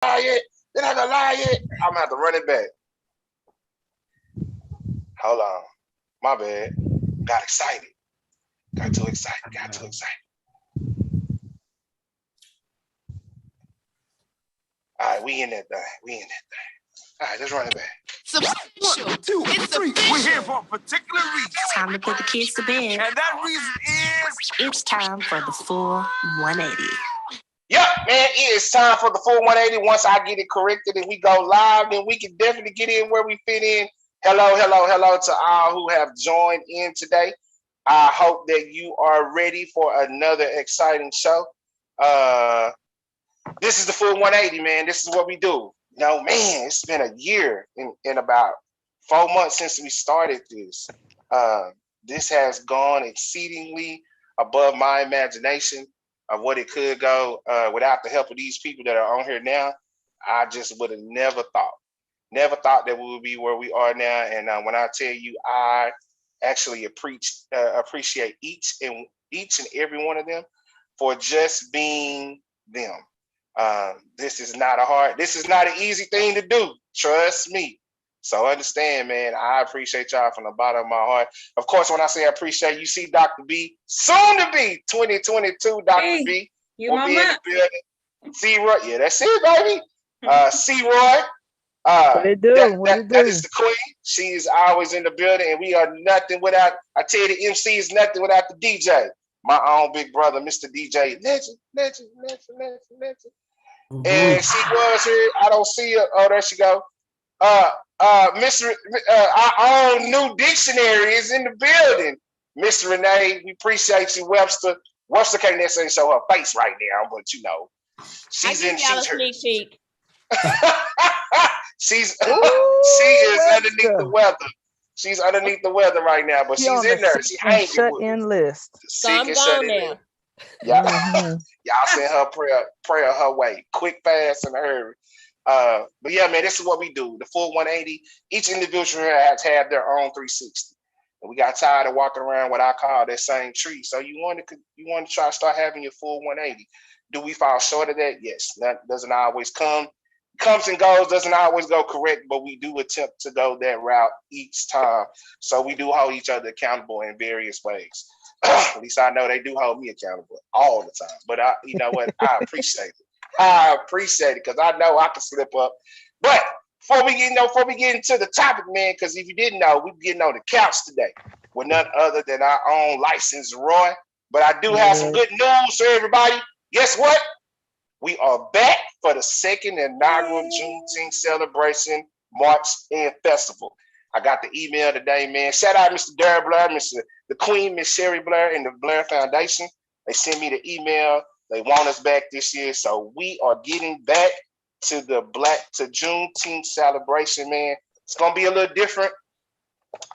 lie yet. They're not gonna lie yet. I'm gonna have to run it back. Hold on. My bad. Got excited. Got too excited. Got too excited. All right, we in that thing. We in that thing. All right, let's run it back. It's official. 1, 2, 3. We're here for a particular reason. Time to put the kids to bed. And that reason is... It's time for the full 180. Yep, man, it is time for the full 180. Once I get it corrected and we go live, then we can definitely get in where we fit in. Hello, hello, hello to all who have joined in today. I hope that you are ready for another exciting show. This is the full 180, man. This is what we do. You know, man, it's been a year in about 4 months since we started this. This has gone exceedingly above my imagination of what it could go without the help of these people that are on here now. I just would have never thought that we would be where we are now. And when I tell you, I actually appreciate each and every one of them for just being them. This is not an easy thing to do. Trust me. So understand, man, I appreciate y'all from the bottom of my heart. Of course, when I say I appreciate, you see Dr. B, soon to be 2022 Dr. B will be in the building. C. Roy, yeah, that's it, baby. C. Roy. What they do? That is the queen. She is always in the building, and we are nothing without. I tell you, the MC is nothing without the DJ. My own big brother, Mr. DJ, legend. Mm-hmm. And she was here. I don't see her. Oh, there she go. Mr. Our own new dictionary is in the building. Miss Renee, we appreciate you, Webster. Webster can't necessarily show her face right now, but you know, she's in. She's sneak peek. she is underneath the weather. She's underneath the weather right now, but she's in there. She hanging shut with in me. list. So I'm gone now. Y'all send her prayer her way, quick, fast, and hurry. But yeah, man, this is what we do. The full 180. Each individual has had their own 360. And we got tired of walking around what I call that same tree. So you want to try to start having your full 180. Do we fall short of that? Yes. That doesn't always come. Comes and goes, doesn't always go correct, but we do attempt to go that route each time. So we do hold each other accountable in various ways. At least I know they do hold me accountable all the time. But you know what? I appreciate it. I appreciate it because I know I can slip up. But before we get into the topic, man, because if you didn't know, we're getting on the couch today with none other than our own licensed Roy. But I do have some good news for everybody. Guess what? We are back for the second inaugural Juneteenth celebration, March and Festival. I got the email today, man. Shout out Mr. Darrell Blair, the Queen, Miss Sherry Blair, and the Blair Foundation. They sent me the email. They want us back this year. So we are getting back to the Juneteenth celebration, man. It's going to be a little different.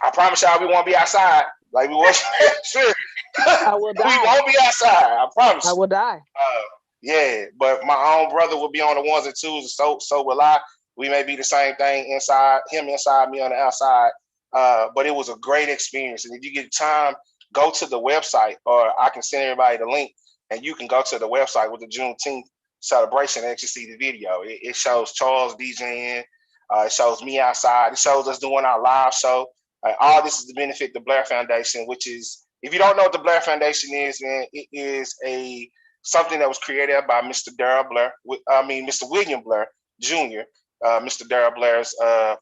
I promise y'all we won't be outside like we was. Sure. I will die. We won't be outside. I promise. I will die. Yeah, but my own brother will be on the ones and twos, and so will I. We may be the same thing inside, him inside, me on the outside. But it was a great experience. And if you get time, go to the website, or I can send everybody the link, and you can go to the website with the Juneteenth celebration and actually see the video. It shows Charles DJing. It shows me outside. It shows us doing our live show. All this is to benefit the Blair Foundation, which is, if you don't know what the Blair Foundation is, man, it is something that was created by Mr. William Blair Jr., Mr. Darrell Blair's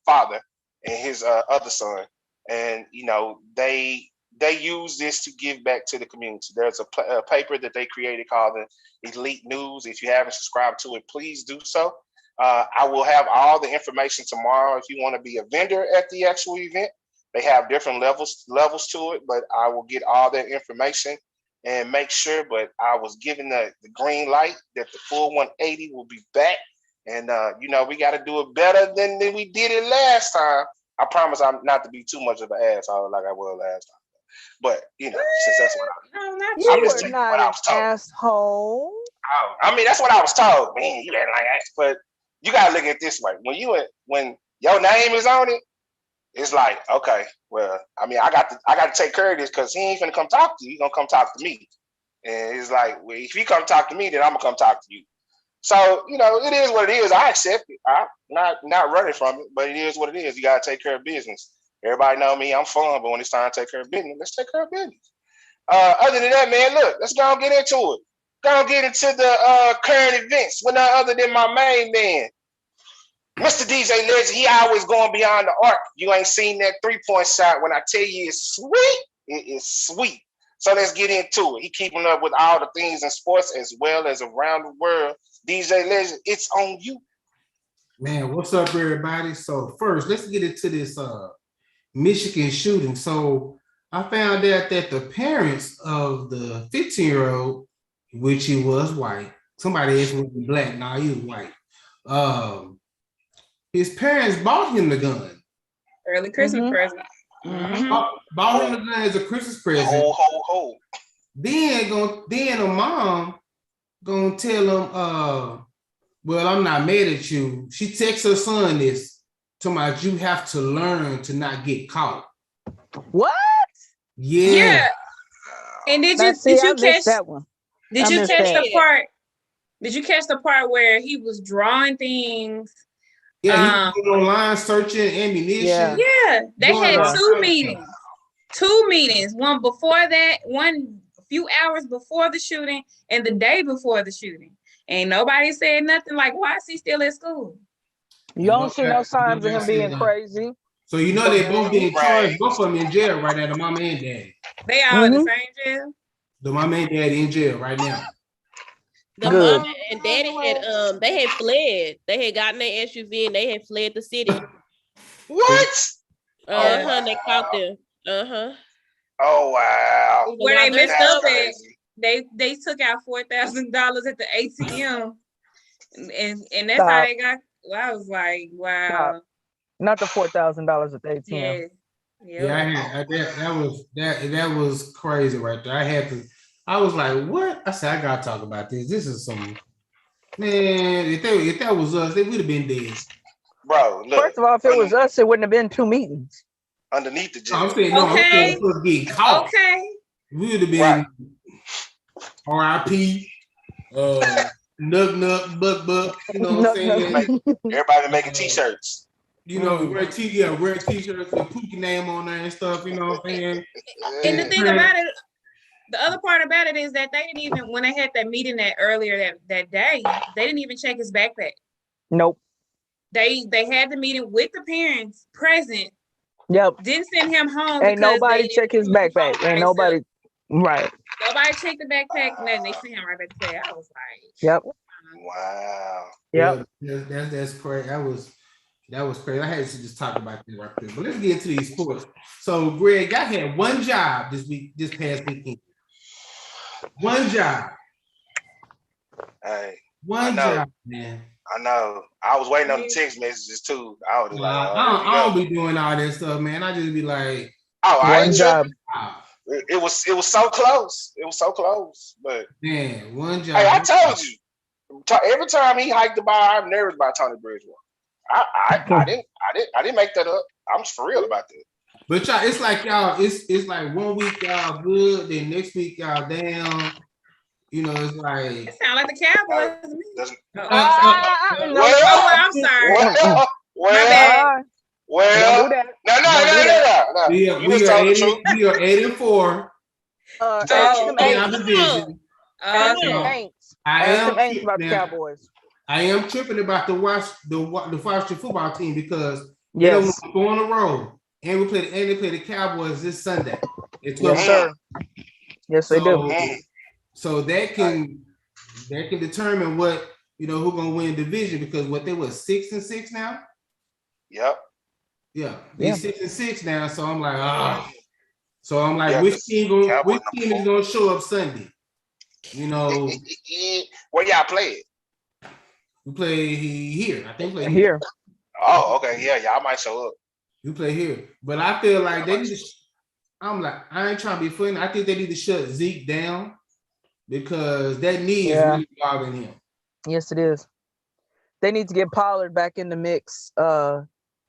father and his other son. And, you know, they use this to give back to the community. There's a paper that they created called the Elite News. If you haven't subscribed to it, please do so. I will have all the information tomorrow if you want to be a vendor at the actual event. They have different levels to it, but I will get all that information and make sure. But I was given the green light that the full 180 will be back. And, you know, we got to do it better than we did it last time. I promise I'm not to be too much of an asshole like I was last time. But, you know, since that's what I'm just taking what I was told. Asshole. Oh, I mean, that's what I was told. Man, you ain't like that. But you got to look at it this way. When your name is on it, it's like, okay, well, I mean, I got to take care of this because he ain't finna come talk to you. He's going to come talk to me. And it's like, well, if you come talk to me, then I'm going to come talk to you. So, it is what it is. I accept it. I'm not running from it, but it is what it is. You got to take care of business. Everybody know me. I'm fun, but when it's time to take care of business, let's take care of business. Other than that, man, look, let's go and get into it. Go and get into the current events with none other than my main man, Mr. DJ Legend. He always going beyond the arc. You ain't seen that 3-point shot. When I tell you it's sweet, it is sweet. So let's get into it. He keeping up with all the things in sports as well as around the world. DJ Legend, it's on you. Man, what's up, everybody? So first, let's get into this Michigan shooting. So I found out that the parents of the 15-year-old, which he was white, somebody else was black. Nah, he was white. His parents bought him the gun. Early Christmas present. Bought him the gun as a Christmas present. Ho. Then the mom gonna tell him, well, I'm not mad at you. She texts her son this, talking about you have to learn to not get caught. What? Yeah. And did I you catch that one? Did you catch the part? Did you catch the part where he was drawing things? Yeah, he was online searching ammunition. Yeah, they had two meetings. Two meetings. One before that, one a few hours before the shooting, and the day before the shooting. Ain't nobody said nothing like, why is he still at school? You don't see no signs of him being crazy. So they both being charged, both of them in jail right now, the mama and daddy. They all in the same jail? The mama and daddy in jail right now. The mama and daddy had they had fled. They had gotten their SUV and they had fled the city. What? They caught them. Oh wow. Where they messed up at, they took out $4,000 at the ATM, and that's how they got. Well, I was like, wow. Not the $4,000 at the ATM. Yeah, that was crazy right there. I was like, what? I said, I gotta talk about this. This is some man. If that was us, they would have been dead. Bro, look. First of all, if it was us, it wouldn't have been two meetings. Underneath the jail. I'm saying, no, I'm supposed to get caught. Okay. We would have been RIP, Nug, Buck, you know what I'm saying? Everybody making t-shirts. You know, wear t-shirts with Pookie name on there and stuff, you know what I'm saying? And the thing about it, the other part about it is that they didn't even, when they had that meeting earlier that day, they didn't even check his backpack. Nope. They had the meeting with the parents present. Yep. Didn't send him home. Ain't nobody check his backpack. Ain't nobody. Right. Nobody checked the backpack, and then they sent him right back to jail. I was like, yep. Wow. Yep. That's crazy. That was crazy. I had to just talk about this right quick. But let's get into these sports. So, Greg, I had one job this past weekend. One job. Hey. One job, man. I know. I was waiting on the text messages too. I was like, I don't be doing all that stuff, man. I just be like, one job. It was so close. It was so close. But man, one job. Hey, I told you. Every time he hiked the bar, I'm nervous about Tony Bridgewater. I didn't make that up. I'm for real about that. But y'all, it's like y'all, it's like 1 week y'all good, then next week y'all down. You know, it's like it sound like the Cowboys. I'm sorry. Well, no. We are 8-4. I am about the Cowboys. I am tripping about the Washington football team because they don't want to go on the road, and they play the Cowboys this Sunday. Yes, sir. Yes, they do. So that can determine what who's gonna win division because they were 6-6 now. Yep. Yeah, they're 6-6 now. So I'm like, which team is gonna show up Sunday? You know, where y'all play it? We play here. I think we play here. Oh, okay. Yeah, y'all might show up. We play here, but I feel like they need to. I'm like, I ain't trying to be funny. I think they need to shut Zeke down because that knee is really bothering him. Yes, it is. They need to get Pollard back in the mix.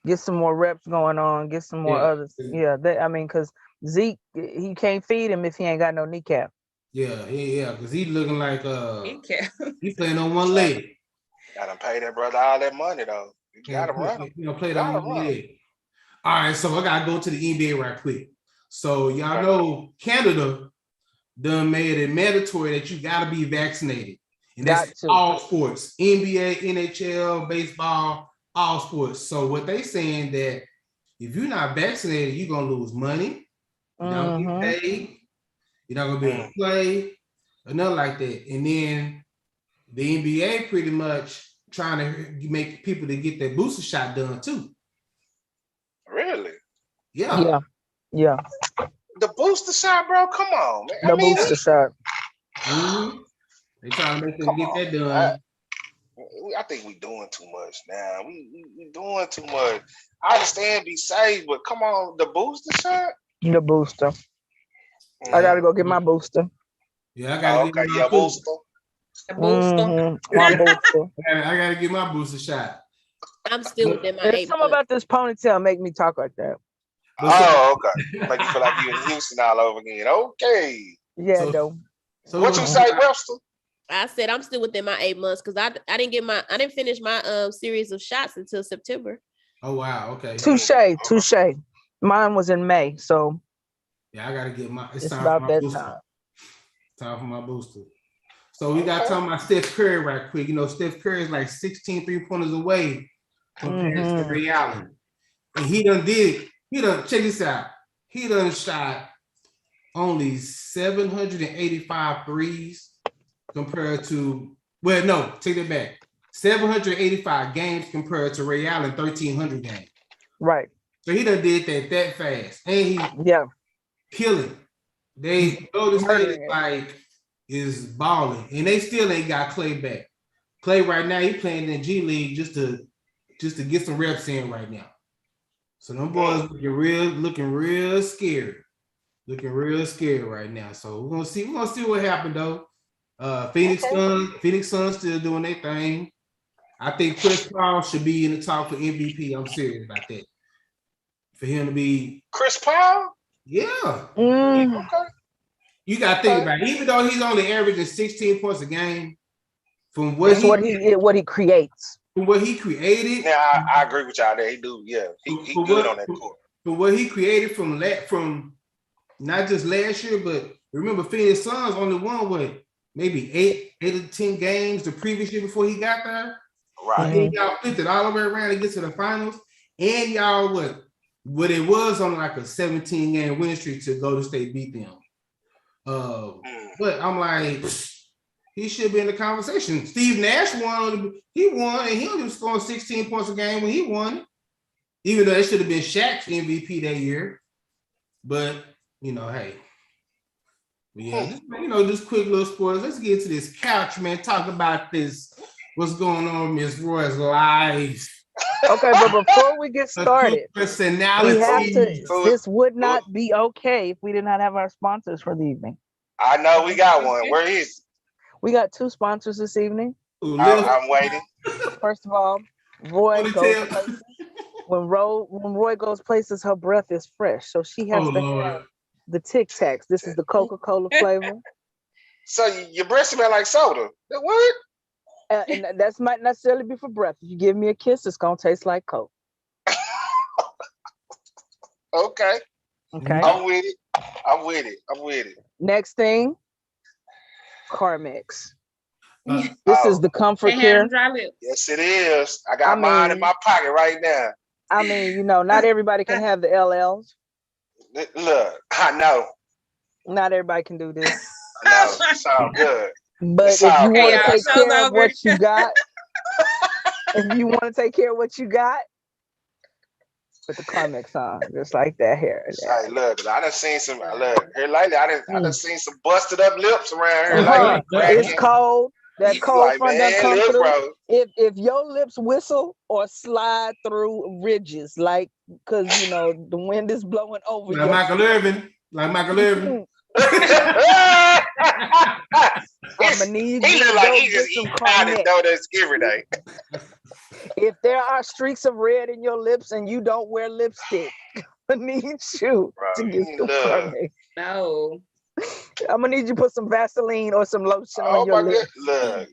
Get some more reps going on. Get some more others. Yeah, because Zeke, he can't feed him if he ain't got no kneecap. Yeah, because he's looking like he's playing on one leg. Gotta pay that brother all that money though. You gotta And run him. play it Gotta on run your leg. All right, so I gotta go to the NBA right quick. So y'all know Canada done made it mandatory that you gotta be vaccinated. And that's all sports, NBA, NHL, baseball, all sports. So what they saying that if you're not vaccinated, you're gonna lose money, you're not gonna get paid, you're not gonna be able to play, or nothing like that. And then the NBA pretty much trying to make people to get their booster shot done too. Really? Yeah. Yeah. The booster shot, bro. Come on, man. The booster shot. They trying to make them get that done. I think we doing too much now. We doing too much. I understand be safe, but come on, the booster shot? The booster. I gotta go get my booster. Yeah, I gotta get my booster. My booster. I gotta get my booster shot. I'm still within my There's 8 something months. about this ponytail make me talk like that. Oh, okay. Like you feel like you in Houston all over again. Okay. Yeah, though. So what you say, Webster? I said I'm still within my 8 months because I didn't finish my series of shots until September. Oh wow, okay. Touche. Mine was in May, so yeah, I gotta get my. It's about that time. Time for my booster. So we got talking about Steph Curry right quick. You know, Steph Curry is like 16 3-pointers away compared to Ray Allen, and he done check this out. He done shot only 785 threes compared to, well, no, take that back. 785 games compared to Ray Allen, 1,300 games. Right. So he done did that fast. And he killing. They Golden State is balling. And they still ain't got Clay back. Clay right now, he playing in G League just to get some reps in right now. So them boys looking real scared. Looking real scared right now. So we're gonna see what happened though. Phoenix Suns still doing their thing. I think Chris Paul should be in the talk for MVP. I'm serious about that. For him to be Chris Paul? Yeah. Okay. You gotta think about it. Even though he's only averaging 16 points a game, from what he creates. From what he created. Yeah, I agree with y'all there. He do, yeah. He good on that court. From what he created from not just last year, but remember Phoenix Suns only won maybe 8 or 10 games the previous year before he got there. Right. And then y'all flipped it all the way around to get to the finals. And y'all what it was on like a 17-game winning streak to Golden State beat them. But I'm like, he should be in the conversation. Steve Nash won, and he only was scoring 16 points a game when he won. Even though it should have been Shaq's MVP that year. But, hey. Yeah, just quick little sports. Let's get to this couch, man. Talk about this. What's going on, Miss Roy's life? Okay, but before we get started, personality. This would not be okay if we did not have our sponsors for the evening. I know we got one. Where is it? We got 2 sponsors this evening. I'm waiting. First of all, Roy goes places. When Roy goes places, her breath is fresh, so she has to have the Tic Tacs. This is the Coca-Cola flavor. So your breath smell like soda. What? And that might not necessarily be for breath. If you give me a kiss, it's gonna taste like Coke. Okay. I'm with it. Next thing, Carmex. This is the comfort care. Yes, it is. I got mine in my pocket right now. I mean, not everybody can have the LLs. Look, I know. Not everybody can do this. I know. It sounds good. But if you want to take care of what you got, put the Carmex on, just like that hair. Hey, look, I done seen some. Look, here lately, I done seen some busted up lips around here. Like, it's cold. That cold like, front man, done come through. bro. If your lips whistle or slide through ridges, because the wind is blowing over. Like Michael Irvin. I'm gonna need he you look to like go he get just some eat powdered Carmex. donuts every day. If there are streaks of red in your lips and you don't wear lipstick, I need you to get some Carmex. No. I'm gonna need you to put some Vaseline or some lotion on your lips. Look,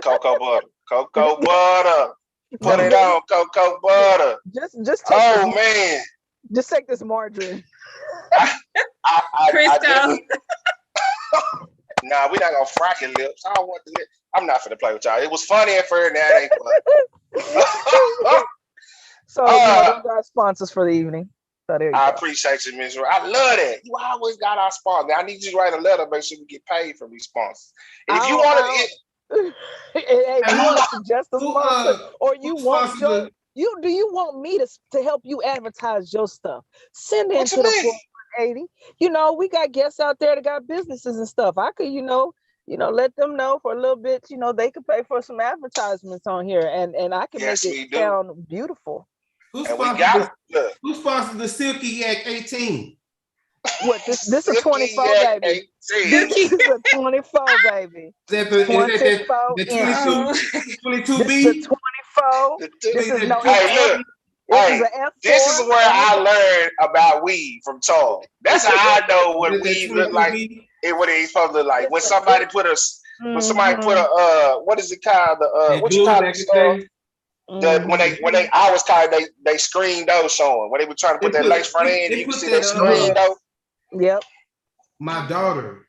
cocoa butter. Cocoa butter. Put it on, cocoa butter. Just take Oh man. Just take this margarine. Crisco. Nah, we're not gonna frack your lips. I don't want the lips. I'm not finna play with y'all. It was funny at first, now it ain't fun. So those are our sponsors for the evening. So there you I go. appreciate you, Ms. Roy. I love that. You always got our sponsors. I need you to write a letter, make sure we get paid from these sponsors. And if you want to, hey, you want to suggest a sponsor, or you want sponsor do you want me to help you advertise your stuff? Send it what to you the mean? 480. We got guests out there that got businesses and stuff. I could, let them know for a little bit. They could pay for some advertisements on here, and I can Yes, make we it do. sound beautiful. Who And we got it. Who sponsors the Silky Yak 18? What this is a 24, Yak baby. 18. This is a 24, baby. Is that the 22B? This is a 24. This is no. Hey, look. This is an F4. This is where I learned about weed from Charlie. That's how I know what weed look like and what it's supposed to look like. When somebody put a what is it called? What you call it? When they I was called they screen dough showing when they were trying to put that lace front in, you can see that screen dough. Yep. My daughter,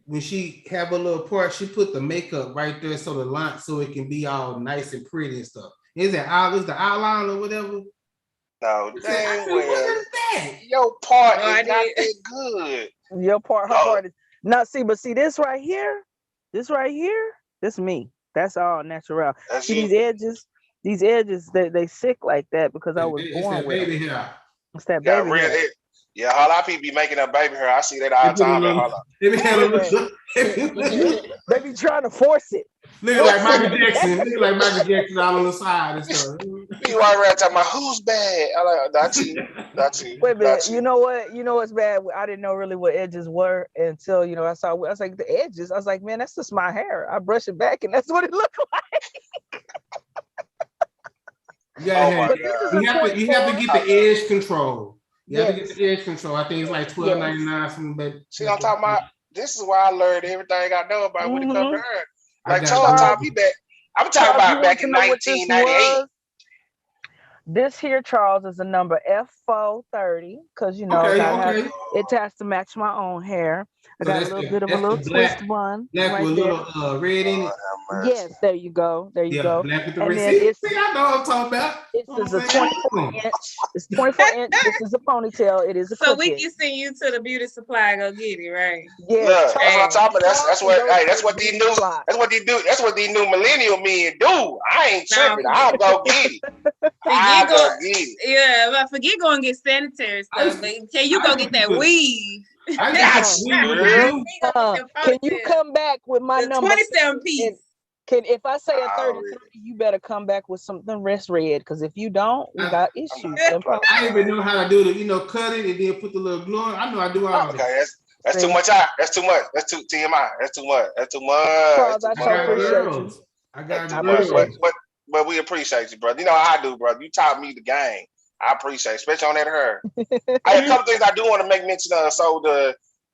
when she have a little part, she put the makeup right there so it can be all nice and pretty and stuff. Is the outline or whatever? No, dang well. What is that? Your part is not that good. Your part, her part is not. See this right here, this me. That's all natural. That's see you. these edges, they sick like that because I was born with baby them. hair. It's that baby hair. Yeah, a lot of people be making up baby hair. I see that all the time. They be trying to force it. Look like Michael Jackson out on the side and stuff. You walk around talking about who's bad. I like that's you. Wait a minute. You know what? You know what's bad? I didn't know really what edges were until I saw. I was like the edges. I was like, man, that's just my hair. I brush it back, and that's what it looked like. Yeah, you have to get the edge control. You have to get the edge control. I think it's like $12.99. See, I'm talking about. This is where I learned everything I know about when it comes to hair. Like Charles taught me back. I'm talking about back in 1998. This here, Charles, is a number F430 because it has to match my own hair. I got a little bit of a little twist one black right with there. A little red in it. Yes, there you go. There you go. Black with the and red. See, I know what I'm talking about. This is a 24 inch. It's 24 inch. This is a ponytail. It is a so we can send you to the beauty supply and go get it, right? Yeah, that's what I'm talking about. That's what these new millennial men do. I ain't tripping. I'll go get it. Yeah, but forget going and get sanitary stuff. Can you go get that weave? Can you come back with my number? 27 piece. If I say a 33, you better come back with something rest red. Because if you don't, we got issues. I even know how to do the cut it and then put the little glue on. I know I do all of that. That's too much. That's too much. That's too TMI. That's too much. That's too much. Charles, I appreciate you. I got but we appreciate you, brother. You know how I do, brother. You taught me the game. I appreciate it, especially on that hair. I have a couple things I do want to make mention of. So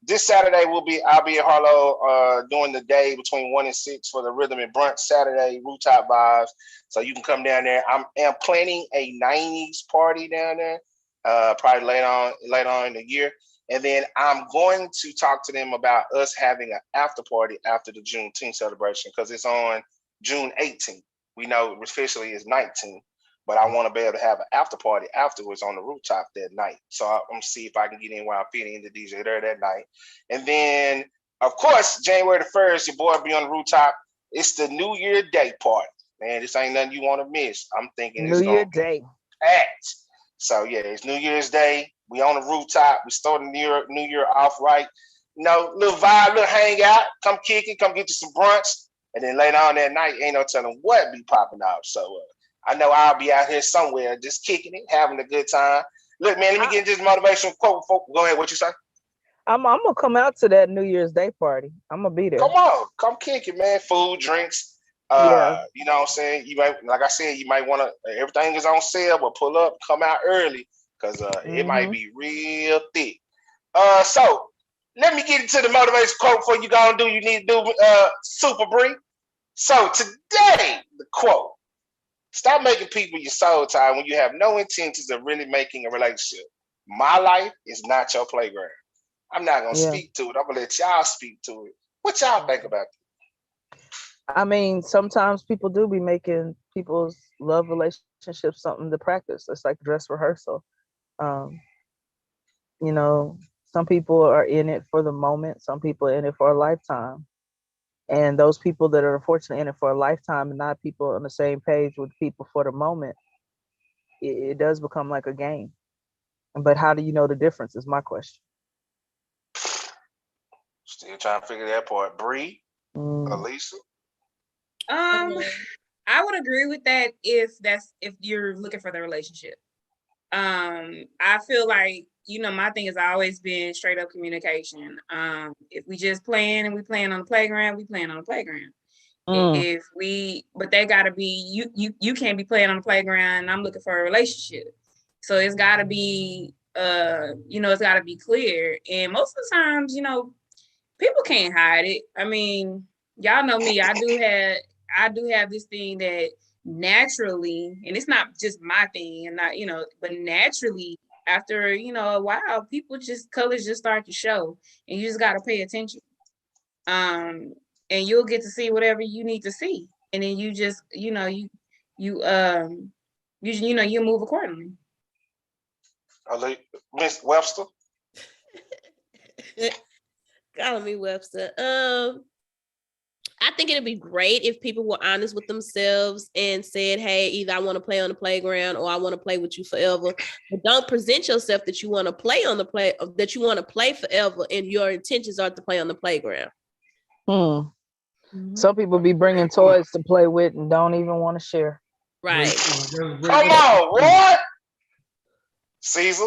this Saturday I'll be in Harlow doing the day between 1 and 6 for the Rhythm and Brunch Saturday rooftop vibes. So you can come down there. I am planning a 90s party down there, probably later on in the year. And then I'm going to talk to them about us having an after party after the Juneteenth celebration because it's on June 18th. We know officially it's 19th. But I want to be able to have an after party afterwards on the rooftop that night. So I'm going to see if I can get in while I'm fitting in the DJ there that night. And then, of course, January the 1st, your boy will be on the rooftop. It's the New Year Day party. Man, this ain't nothing you want to miss. I'm thinking it's New Year Day. Packed. So, yeah, it's New Year's Day. We on the rooftop. We start the New Year off right. Little vibe, little hangout. Come kick it. Come get you some brunch. And then later on that night, ain't no telling what be popping out. So, I know I'll be out here somewhere just kicking it, having a good time. Look, man, let me get this motivational quote. Go ahead. What you say? I'm gonna come out to that New Year's Day party. I'm gonna be there. Come on, come kick it, man. Food, drinks. You know what I'm saying? You might, like I said, you might want to. Everything is on sale, but pull up, come out early, because it might be real thick. So let me get into the motivational quote before you go and do. You need to do Super Bree. So today, the quote: stop making people your soul tie when you have no intentions of really making a relationship. My life is not your playground. I'm not gonna speak to it. I'm gonna let y'all speak to it. What y'all think about it? I mean, sometimes people do be making people's love relationships something to practice. It's like dress rehearsal. Um, you know, some people are in it for the moment. Some people are in it for a lifetime. And those people that are unfortunately in it for a lifetime and not people on the same page with people for the moment, it does become like a game. But how do you know the difference is my question. Still trying to figure that part. Bree, Elisa? I would agree with that if you're looking for the relationship. I feel like, my thing has always been straight up communication. If we just playing and we playing on the playground, we playing on the playground. But they gotta be, you can't be playing on the playground and I'm looking for a relationship. So it's gotta be, it's gotta be clear. And most of the times, people can't hide it. I mean, y'all know me, I do have this thing that naturally, and it's not just my thing, and not, but naturally after, a while, colors just start to show, and you just got to pay attention. And you'll get to see whatever you need to see. And then you just, you move accordingly. Miss Webster? Call me Webster. I think it'd be great if people were honest with themselves and said, hey, either I want to play on the playground or I want to play with you forever. But don't present yourself that you want to play that you want to play forever and your intentions are to play on the playground. Some people be bringing toys to play with and don't even want to share. Right. Come on, what? Caesar?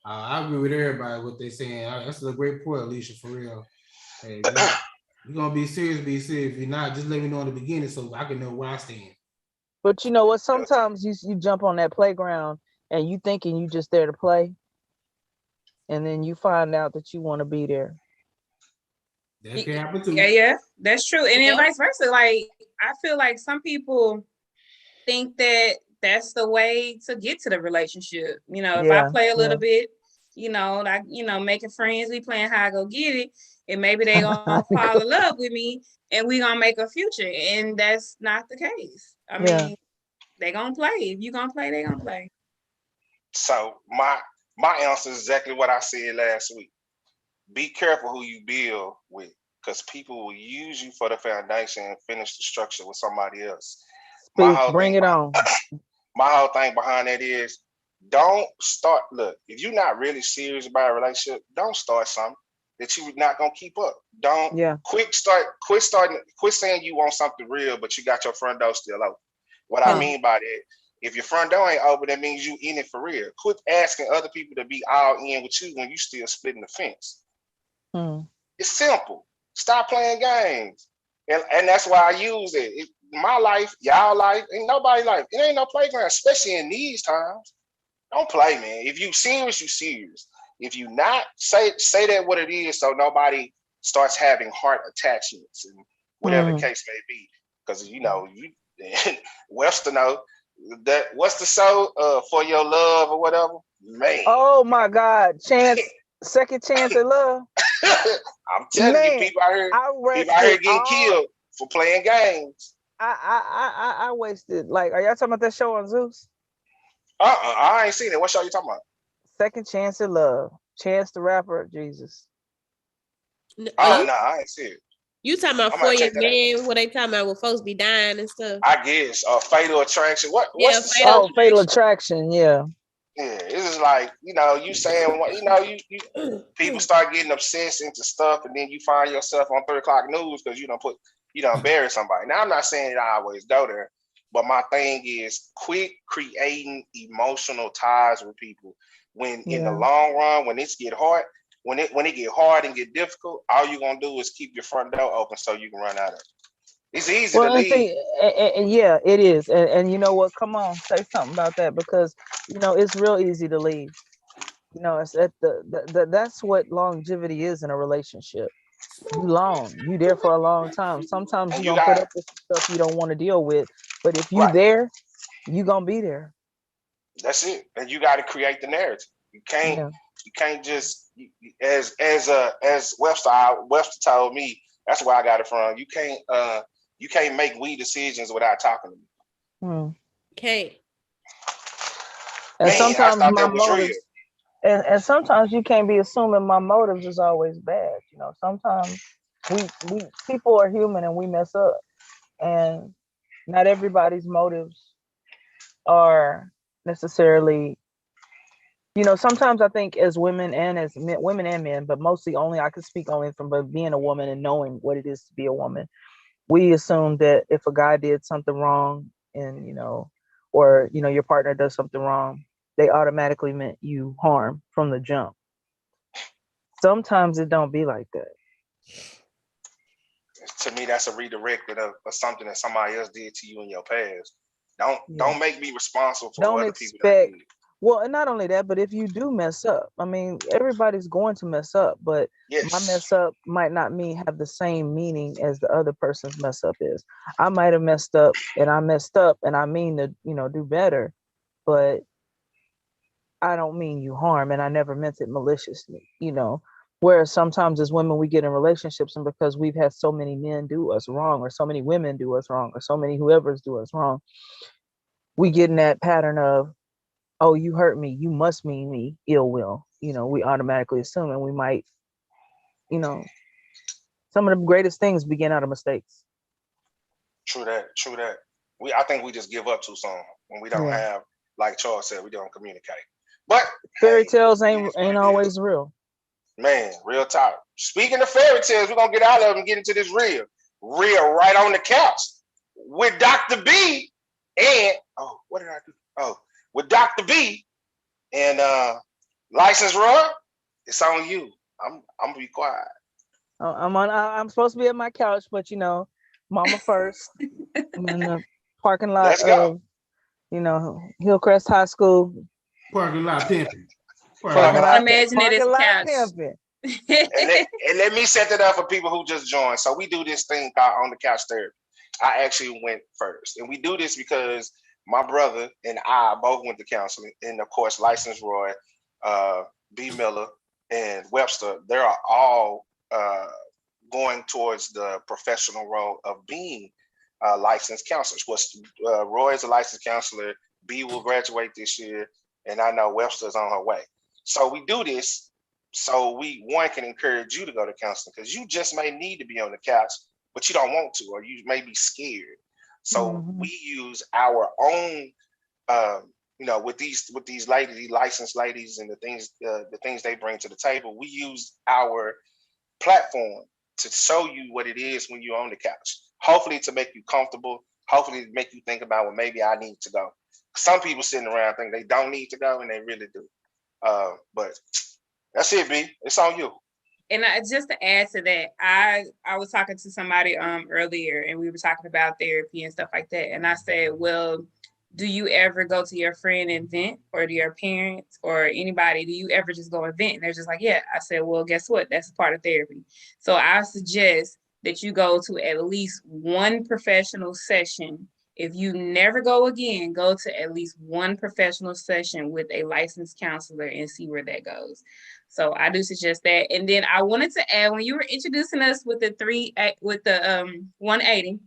I agree with everybody what they're saying. That's a great point, Alicia, for real. Hey, you're gonna be serious, be serious. If you're not, just let me know in the beginning so I can know where I stand. But you know what? Sometimes you jump on that playground and you thinking you just there to play, and then you find out that you want to be there. That can happen too. Yeah, that's true. And then vice versa. Like, I feel like some people think that that's the way to get to the relationship. If I play a little bit, making friends, we playing how I go get it, and maybe they gonna fall in love with me and we gonna make a future. And that's not the case. I mean, they gonna play. If you gonna play, they gonna play. So my answer is exactly what I said last week. Be careful who you build with, because people will use you for the foundation and finish the structure with somebody else. Bring it on. My whole thing behind that is, don't start. Look, if you're not really serious about a relationship, don't start something that you're not gonna keep up. Quit saying you want something real, but you got your front door still open. What I mean by that, if your front door ain't open, that means you in it for real. Quit asking other people to be all in with you when you still splitting the fence. It's simple. Stop playing games. And that's why I use it. My life, y'all life, ain't nobody life. It ain't no playground, especially in these times. Don't play, man. If you serious, you serious. If you not, say that what it is so nobody starts having heart attachments and whatever the case may be. Because you Webster know that what's the show For Your Love or whatever? Man. Oh my God. Second chance at love. I'm telling you, people out here getting killed for playing games. I wasted, like, are y'all talking about that show on Zeus? I ain't seen it. What show you talking about? Second Chance at Love. Chance the Rapper, Jesus. I ain't seen it. You talking about For Your Man? What they talking about? Where folks be dying and stuff? I guess. Fatal Attraction. What's the show? Fatal Attraction. Yeah. Yeah, it's just like, you saying what, you people start getting obsessed into stuff, and then you find yourself on 3 o'clock news because you don't bury somebody. Now, I'm not saying I always go there, but my thing is quit creating emotional ties with people. When in the long run, when it get hard, when it get hard and get difficult, all you're gonna do is keep your front door open so you can run out of it. It's easy to leave. Yeah, it is. And you know what? Come on, say something about that, because it's real easy to leave. It's that's what longevity is in a relationship. You there for a long time. Sometimes And you're you gonna put got up with some stuff you don't want to deal with, but if you right. there, you gonna be there. That's it. And you got to create the narrative. Yeah. You can't just as Webster told me. That's where I got it from. You can't make we decisions without talking to me. Hmm. Okay. And Man, I sometimes thought my that was real. motives, and sometimes you can't be assuming my motives is always bad. You know, sometimes we people are human and we mess up, and not everybody's motives are necessarily, you know, sometimes I think as women and as men, women and men, but mostly only I can speak only from being a woman and knowing what it is to be a woman. We assume that if a guy did something wrong and, you know, or, you know, your partner does something wrong, they automatically meant you harm from the jump. Sometimes it don't be like that. To me, that's a redirecting of something that somebody else did to you in your past. Don't make me responsible for Don't other people that expect, did. well, and not only that, but if you do mess up, I mean, everybody's going to mess up, but my Yes, mess up might not have the same meaning as the other person's mess up is. I might have messed up and I mean to, you know, do better, but I don't mean you harm and I never meant it maliciously, you know. Whereas sometimes as women we get in relationships and because we've had so many men do us wrong or so many women do us wrong or so many whoever's do us wrong, we get in that pattern of, oh, you hurt me, you must mean me ill will. You know, we automatically assume, and we might, you know, some of the greatest things begin out of mistakes. true that. True that. I think we just give up too soon when we don't Yeah. have, like Charles said, we don't communicate. But Fairy hey, tales it is what ain't it is. always real. Man, real talk. Speaking of fairy tales, we're gonna get out of them and get into this real right on the couch with Dr. B and what did I do? Oh, with Dr. B and License Roy. It's on you. I'm gonna be quiet. I'm supposed to be at my couch, but you know, mama first. I'm in the parking lot Let's go. of, you know, Hillcrest High School. Parking lot pimping. Parking lot. Imagine it as Parking a lot couch. pimping. And let me set that up for people who just joined. So we do this thing called on the couch therapy. I actually went first, and we do this because my brother and I both went to counseling, and of course, License Roy, B. Miller, and Webster. They are all going towards the professional role of being licensed counselors. Roy is a licensed counselor. B will graduate this year, and I know Webster's on her way. So we do this so one can encourage you to go to counseling because you just may need to be on the couch, but you don't want to, or you may be scared. So Mhm. we use our own, with these ladies, these licensed ladies, and the things they bring to the table. We use our platform to show you what it is when you're on the couch. Hopefully to make you comfortable. Hopefully to make you think about, well, maybe I need to go. Some people sitting around think they don't need to go, and they really do. But that's it, B. It's on you. And just to add to that, I was talking to somebody earlier, and we were talking about therapy and stuff like that. And I said, well, do you ever go to your friend and vent, or to your parents or anybody? Do you ever just go and vent? And they're just like, yeah. I said, well, guess what? That's a part of therapy. So I suggest that you go to at least one professional session. If you never go again, go to at least one professional session with a licensed counselor and see where that goes. So I do suggest that. And then I wanted to add, when you were introducing us with the 180,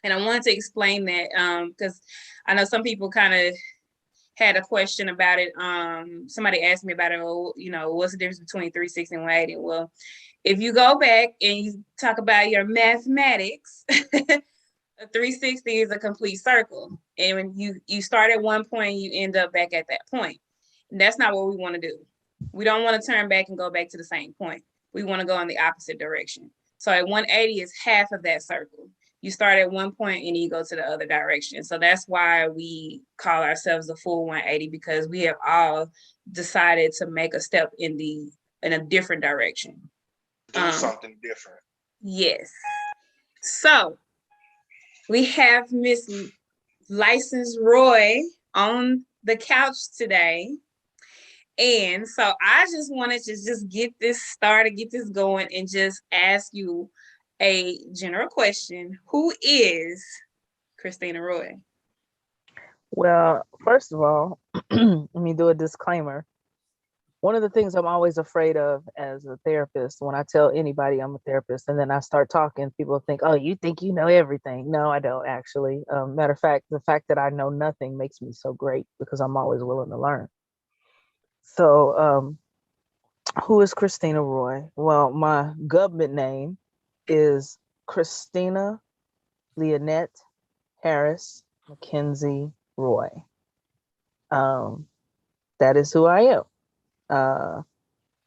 and I wanted to explain that because I know some people kind of had a question about it. Somebody asked me about it. Well, you know, what's the difference between 360 and 180? Well, if you go back and you talk about your mathematics, a 360 is a complete circle. And when you start at one point, you end up back at that point. And that's not what we want to do. We don't want to turn back and go back to the same point. We want to go in the opposite direction. So at 180 is half of that circle. You start at one point and you go to the other direction. So that's why we call ourselves the full 180, because we have all decided to make a step in a different direction. Do something different. Yes. So we have Miss License Roy on the couch today. And so I just wanted to just get this started, get this going, and just ask you a general question. Who is Christina Roy? Well, first of all, let me do a disclaimer. One of the things I'm always afraid of as a therapist, when I tell anybody I'm a therapist and then I start talking, people think, oh, you think you know everything. No, I don't actually. Matter of fact, the fact that I know nothing makes me so great because I'm always willing to learn. So, who is Christina Roy? Well, my government name is Christina Leonette Harris Mackenzie Roy. That is who I am.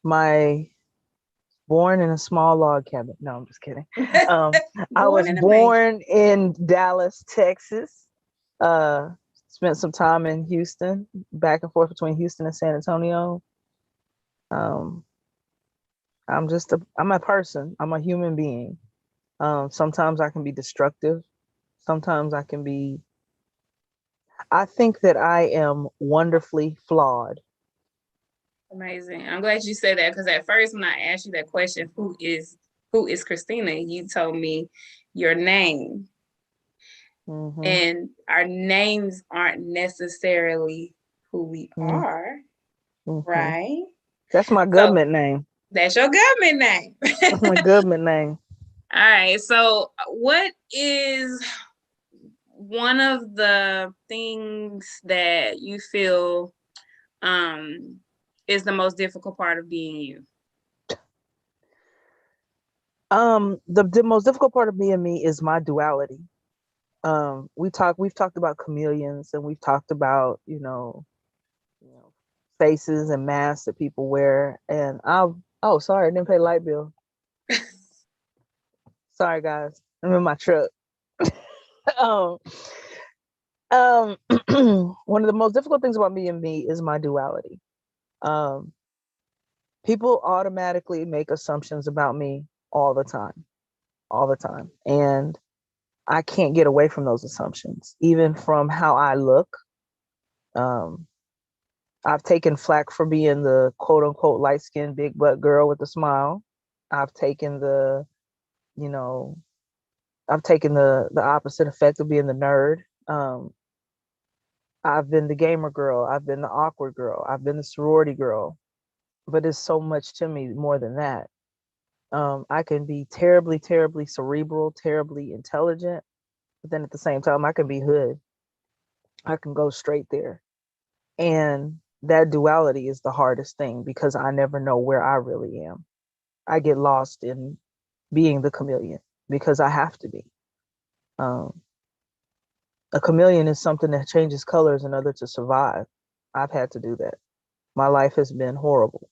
My born in a small log cabin. No, I'm just kidding. I was born in Dallas, Texas. Spent some time in Houston, back and forth between Houston and San Antonio. I'm a person. I'm a human being. Sometimes I can be destructive. Sometimes I think that I am wonderfully flawed. Amazing. I'm glad you said that, because at first when I asked you that question, who is Christina, you told me your name. Mm-hmm. And our names aren't necessarily who we are, right? That's my government name. That's your government name. That's my government name. All right. So what is one of the things that you feel is the most difficult part of being you? The most difficult part of being me is my duality. We've talked about chameleons, and we've talked about, faces and masks that people wear. And sorry, I didn't pay light bill. Sorry guys, I'm in my truck. One of the most difficult things about being me is my duality. People automatically make assumptions about me all the time. And I can't get away from those assumptions, even from how I look. I've taken flack for being the quote unquote light skinned big butt girl with a smile. I've taken the opposite effect of being the nerd. I've been the gamer girl. I've been the awkward girl. I've been the sorority girl. But it's so much to me more than that. I can be terribly, terribly cerebral, terribly intelligent, but then at the same time, I can be hood. I can go straight there. And that duality is the hardest thing because I never know where I really am. I get lost in being the chameleon because I have to be. A chameleon is something that changes colors in order to survive. I've had to do that. My life has been horrible.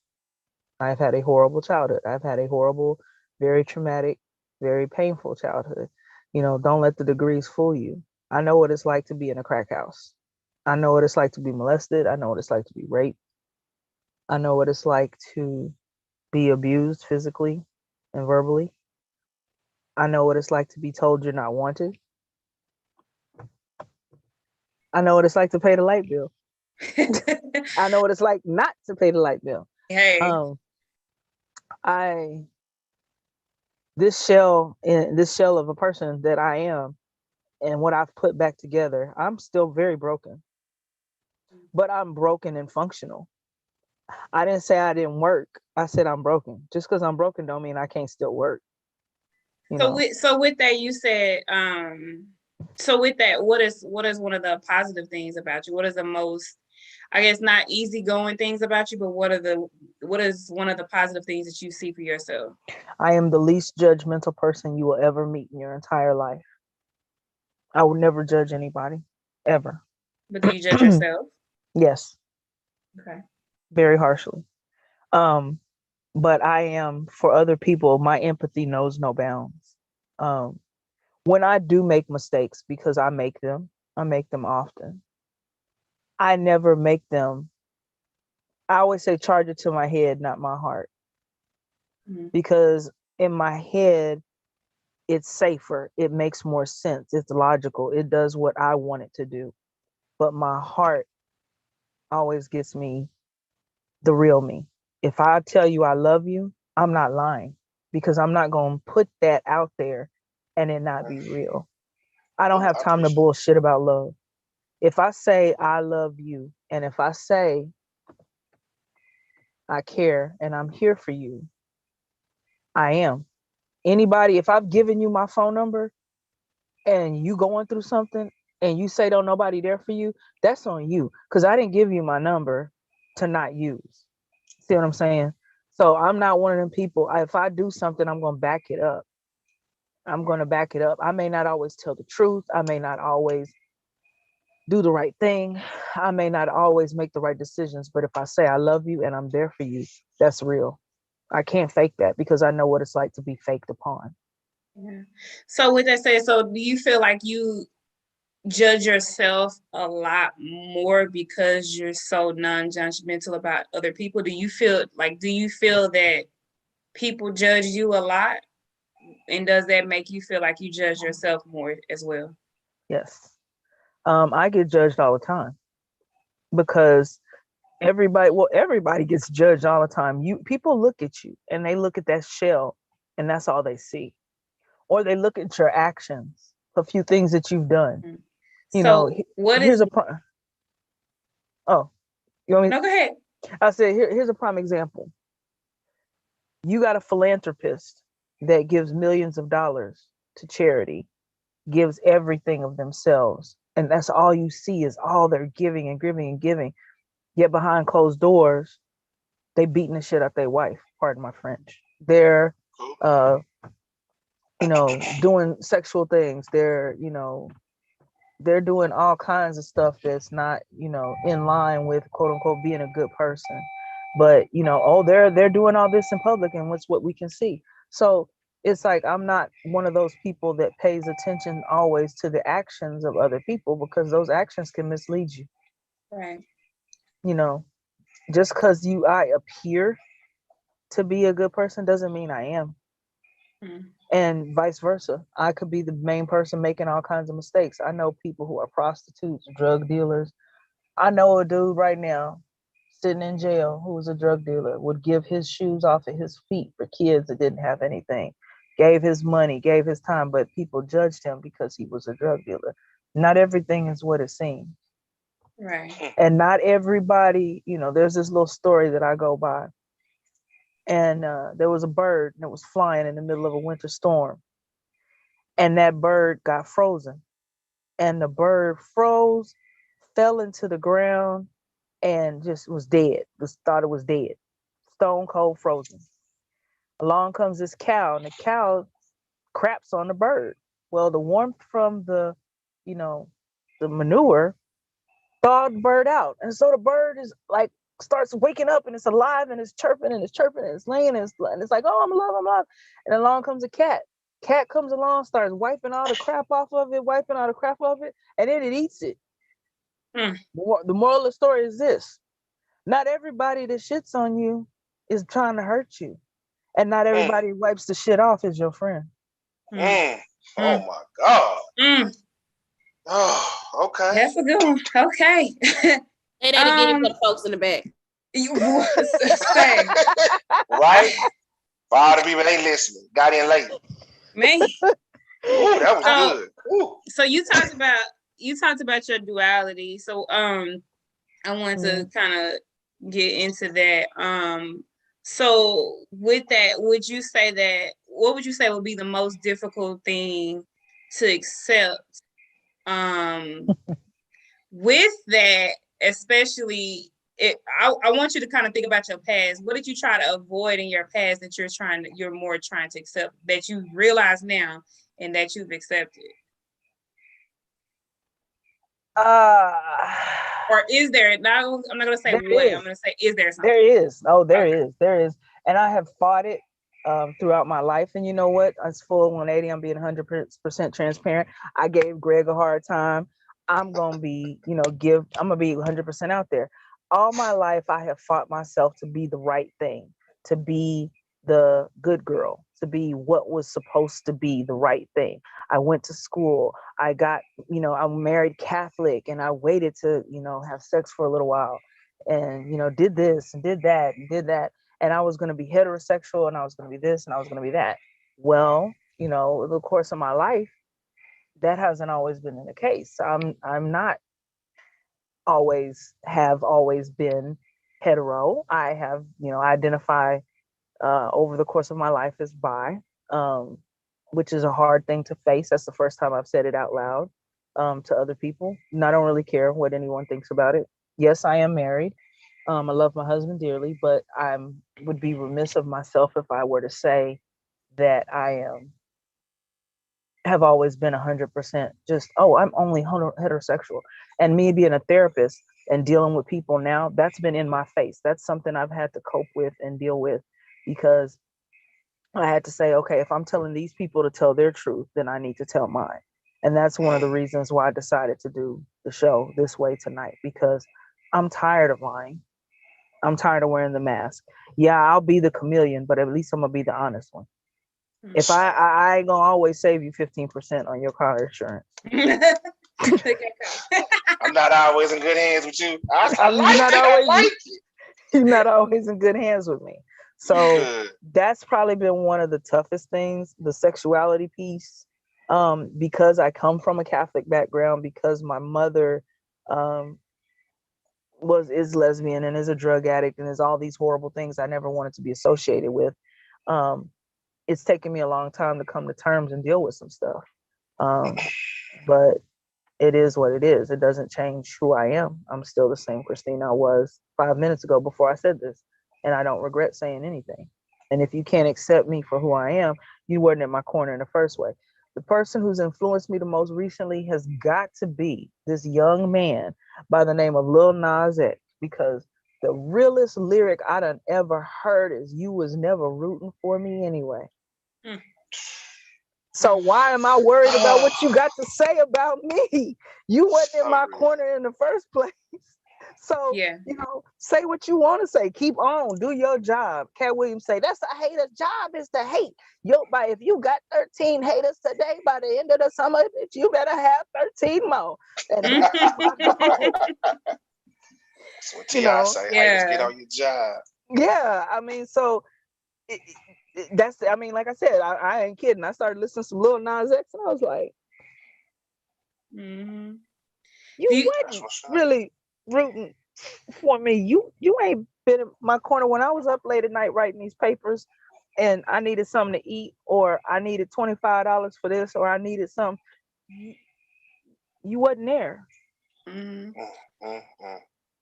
I've had a horrible childhood. I've had a horrible, very traumatic, very painful childhood. Don't let the degrees fool you. I know what it's like to be in a crack house. I know what it's like to be molested. I know what it's like to be raped. I know what it's like to be abused physically and verbally. I know what it's like to be told you're not wanted. I know what it's like to pay the light bill. I know what it's like not to pay the light bill. Hey. This shell of a person that I am and what I've put back together, I'm still very broken. But I'm broken and functional. I didn't say I didn't work. I said I'm broken. Just because I'm broken don't mean I can't still work. So with that, you said, so with that, what is one of the positive things about you? What is the most, I guess, not easygoing things about you, but what is one of the positive things that you see for yourself? I am the least judgmental person you will ever meet in your entire life. I would never judge anybody, ever. But do you judge yourself? Yes. Okay. Very harshly. But I am, for other people, my empathy knows no bounds. When I do make mistakes, because I make them often, I never make them. I always say charge it to my head, not my heart. Mm-hmm. Because in my head, it's safer. It makes more sense. It's logical. It does what I want it to do. But my heart always gets me the real me. If I tell you I love you, I'm not lying, because I'm not going to put that out there and it not be real. I don't have I time to appreciate bullshit about love. If I say I love you, and if I say I care and I'm here for you, I am. Anybody, if I've given you my phone number and you going through something and you say don't nobody there for you, that's on you, because I didn't give you my number to not use. See what I'm saying? So I'm not one of them people. If I do something, I'm going to back it up. I'm going to back it up. I may not always tell the truth. I may not always do the right thing. I may not always make the right decisions, but if I say I love you and I'm there for you, that's real. I can't fake that, because I know what it's like to be faked upon. Yeah. So with that said, so do you feel like you judge yourself a lot more because you're so non-judgmental about other people? Do you feel that people judge you a lot? And does that make you feel like you judge yourself more as well? Yes. I get judged all the time, because everybody gets judged all the time. People look at you and they look at that shell and that's all they see. Or they look at your actions, a few things that you've done. You know, So what here's is? Oh, you want me? No, go ahead. I said, here's a prime example. You got a philanthropist that gives millions of dollars to charity, gives everything of themselves, and that's all you see is all they're giving and giving and giving. Yet behind closed doors, they beating the shit out their wife. Pardon my French. They're, doing sexual things. They're doing all kinds of stuff that's not, in line with quote unquote being a good person. But they're doing all this in public, and what's what we can see. So it's like I'm not one of those people that pays attention always to the actions of other people, because those actions can mislead you. Right. Just because I appear to be a good person doesn't mean I am. And vice versa. I could be the main person making all kinds of mistakes. I know people who are prostitutes, drug dealers. I know a dude right now sitting in jail who was a drug dealer, would give his shoes off at his feet for kids that didn't have anything, gave his money, gave his time, but people judged him because he was a drug dealer. Not everything is what it seems. Right. And not everybody, there's this little story that I go by. And there was a bird that was flying in the middle of a winter storm. And that bird got frozen. And the bird froze, fell into the ground, and just was dead. Just thought it was dead. Stone cold frozen. Along comes this cow, and the cow craps on the bird. Well, the warmth from the manure thawed the bird out. And so the bird is like, starts waking up, and it's alive, and it's chirping and it's chirping and it's laying, and it's like, oh, I'm alive, I'm alive. And along comes a cat. Cat comes along, starts wiping all the crap off of it, and then it eats it. The moral of the story is this: not everybody that shits on you is trying to hurt you, and not everybody wipes the shit off is your friend. Oh my God. Oh, okay. That's a good one. Okay. Say that again for the folks in the back. Right? For all the people that ain't listening, got in late. Man. Ooh, that was good. Ooh. So you talked about your duality. So I wanted to kind of get into that. So with that, what would you say would be the most difficult thing to accept with that, especially I want you to kind of think about your past. What did you try to avoid in your past that you're more trying to accept, that you realize now and that you've accepted? Or is there? Now, I'm not going to say what. I'm going to say, is there something? There is. Oh, there is. There is. And I have fought it throughout my life. And you know what? It's full 180. I'm being 100% transparent. I gave Greg a hard time. I'm going to be, I'm going to be 100% out there. All my life, I have fought myself to be the right thing, to be the good girl, to be what was supposed to be the right thing. I went to school. I got, I'm married Catholic, and I waited to, have sex for a little while. and did this and did that and did that, and I was going to be heterosexual and I was going to be this and I was going to be that. Well, the course of my life, that hasn't always been the case. I'm not always been hetero. I have, identify over the course of my life as bi, which is a hard thing to face. That's the first time I've said it out loud to other people. And I don't really care what anyone thinks about it. Yes, I am married. I love my husband dearly, but I would be remiss of myself if I were to say that I have always been 100% just, oh, I'm only heterosexual. And me being a therapist and dealing with people now, that's been in my face. That's something I've had to cope with and deal with, because I had to say, okay, if I'm telling these people to tell their truth, then I need to tell mine. And that's one of the reasons why I decided to do the show this way tonight, because I'm tired of lying. I'm tired of wearing the mask. Yeah, I'll be the chameleon, but at least I'm gonna be the honest one. If I ain't gonna always save you 15% on your car insurance. I'm not always in good hands with you. I like it. You're not always in good hands with me. So Good. that's probably been one of the toughest things, the sexuality piece. Because I come from a Catholic background, because my mother is lesbian and is a drug addict and is all these horrible things I never wanted to be associated with. It's taken me a long time to come to terms and deal with some stuff. But it is what it is. It doesn't change who I am. I'm still the same Christina I was 5 minutes ago before I said this. And I don't regret saying anything. And if you can't accept me for who I am, you weren't in my corner in the first way. The person who's influenced me the most recently has got to be this young man by the name of Lil Nas X, because the realest lyric I done ever heard is, "You was never rooting for me anyway." So why am I worried about what you got to say about me? You wasn't in my corner in the first place. So, say what you want to say. Keep on. Do your job. Cat Williams say, that's a hater's job, is to hate. If you got 13 haters today, by the end of the summer, bitch, you better have 13 more. And that's my goal. That's what T.I. say. Haters, get on your job. Yeah, I mean, so... like I said, I ain't kidding. I started listening to some Lil Nas X and I was like, you wasn't really rooting for me. You ain't been in my corner when I was up late at night writing these papers and I needed something to eat, or I needed $25 for this, or I needed something. You wasn't there.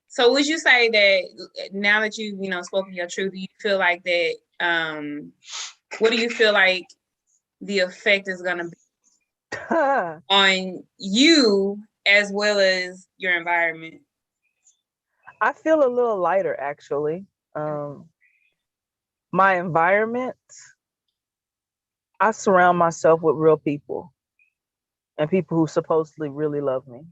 So would you say that now that you've, spoken your truth, do you feel like that, what do you feel like the effect is going to be on you as well as your environment? I feel a little lighter, actually. My environment, I surround myself with real people and people who supposedly really love me.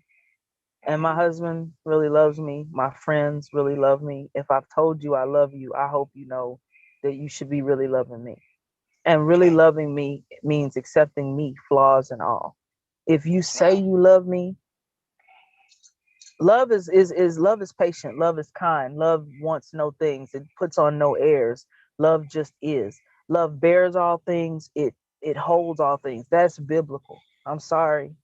And my husband really loves me. My friends really love me. If I've told you I love you, I hope you know that you should be really loving me. And really loving me means accepting me, flaws and all. If you say you love me, love is patient. Love is kind. Love wants no things. It puts on no airs. Love just is. Love bears all things. It holds all things. That's biblical. I'm sorry.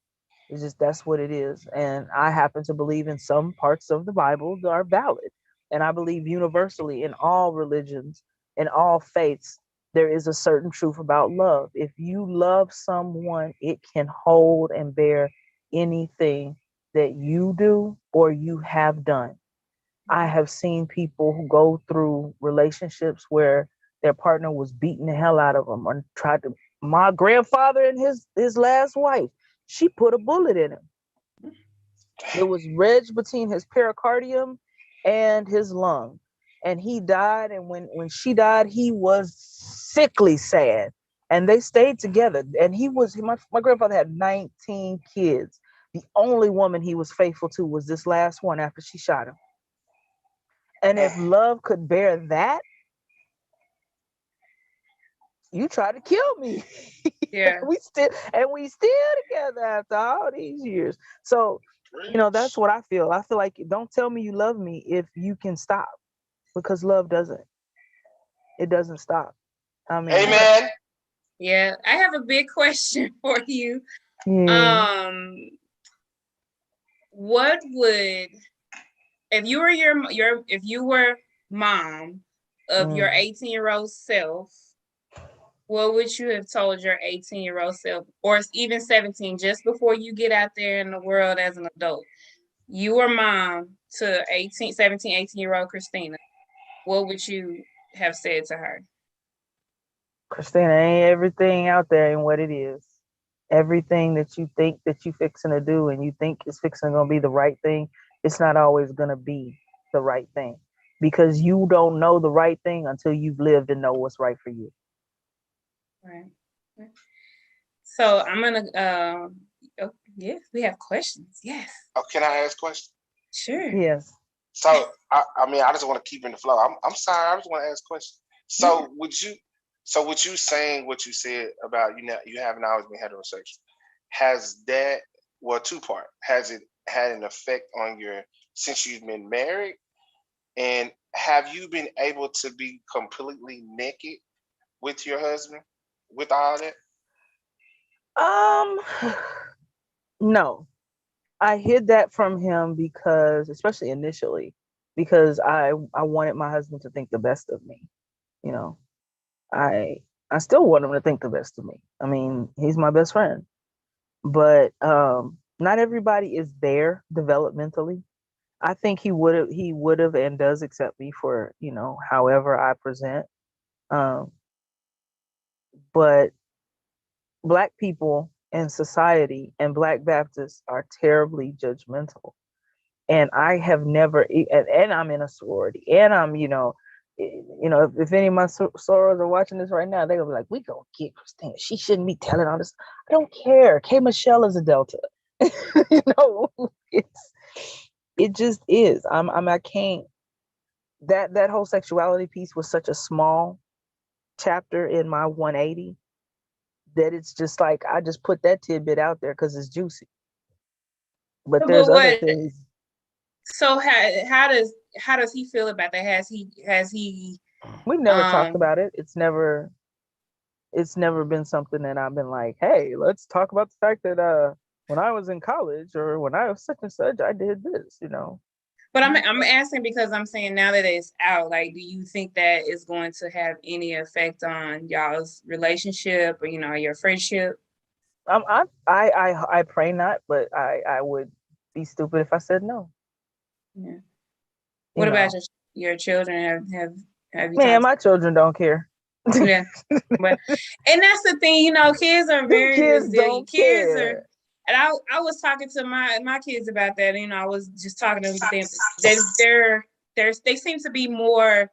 It's just, that's what it is. And I happen to believe in some parts of the Bible that are valid. And I believe universally in all religions, in all faiths, there is a certain truth about love. If you love someone, it can hold and bear anything that you do or you have done. I have seen people who go through relationships where their partner was beating the hell out of them or tried to. My grandfather and his last wife, she put a bullet in him. It was wedged between his pericardium and his lung. And he died. And when she died, he was sickly sad. And they stayed together. And my grandfather had 19 kids. The only woman he was faithful to was this last one after she shot him. And if love could bear that, you tried to kill me. Yeah. we still together after all these years. So You know, that's what I feel. I feel like don't tell me you love me if you can stop, because love doesn't. It doesn't stop. I mean, Amen. Yeah, I have a big question for you. yeah. What would, if you were if you were mom of your 18-year-old self, what would you have told your 18-year-old self, or even 17, just before you get out there in the world as an adult? You were mom to 18-year-old Christina. What would you have said to her? Christina, ain't everything out there and what it is. Everything that you think that you fixing to do and you think is fixing gonna be the right thing, it's not always gonna be the right thing, because you don't know the right thing until you've lived and know what's right for you. Right. So I'm gonna. Oh, yes, we have questions. Yes. Oh, can I ask a question? Sure. Yes. So I mean, I just want to keep in the flow. I'm sorry. I just want to ask a question. So would you? So with you saying what you said about you haven't always been heterosexual, has that, well, two part, has it had an effect on your, since you've been married, and have you been able to be completely naked with your husband with all that? No. I hid that from him because, especially initially, because I wanted my husband to think the best of me. You know, I still want him to think the best of me. I mean, he's my best friend, but not everybody is there developmentally. I think he would have and does accept me for, however I present. Um, but Black people in society and Black Baptists are terribly judgmental. And I have never, and I'm in a sorority, and I'm, if any of my sorors are watching this right now, they're gonna be like, "We gonna get Christina. She shouldn't be telling all this." I don't care. K. Michelle is a Delta. It just is. I can't. That whole sexuality piece was such a small chapter in my 180 that it's just like I just put that tidbit out there because it's juicy. But there's other things. So how does he feel about that? Has he? We've never talked about it. It's never been something that I've been like, hey, let's talk about the fact that when I was in college or when I was such and such, I did this, But I'm asking because I'm saying now that it's out, like, do you think that is going to have any effect on y'all's relationship or your friendship? I pray not, but I would be stupid if I said no. Yeah. What about your children? Have you? Man, my children don't care. Yeah, but and that's the thing, kids are very resilient. Kids are, and I was talking to my kids about that. I was just talking to them. They seem to be more,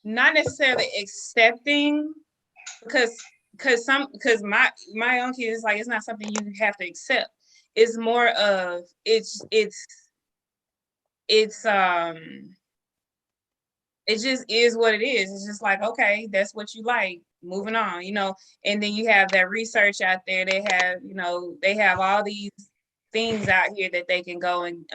not necessarily accepting, because my own kids, like, it's not something you have to accept. It's more of it just is what it is. It's just like, okay, that's what you like. Moving on, and then you have that research out there. They have all these things out here that they can go and,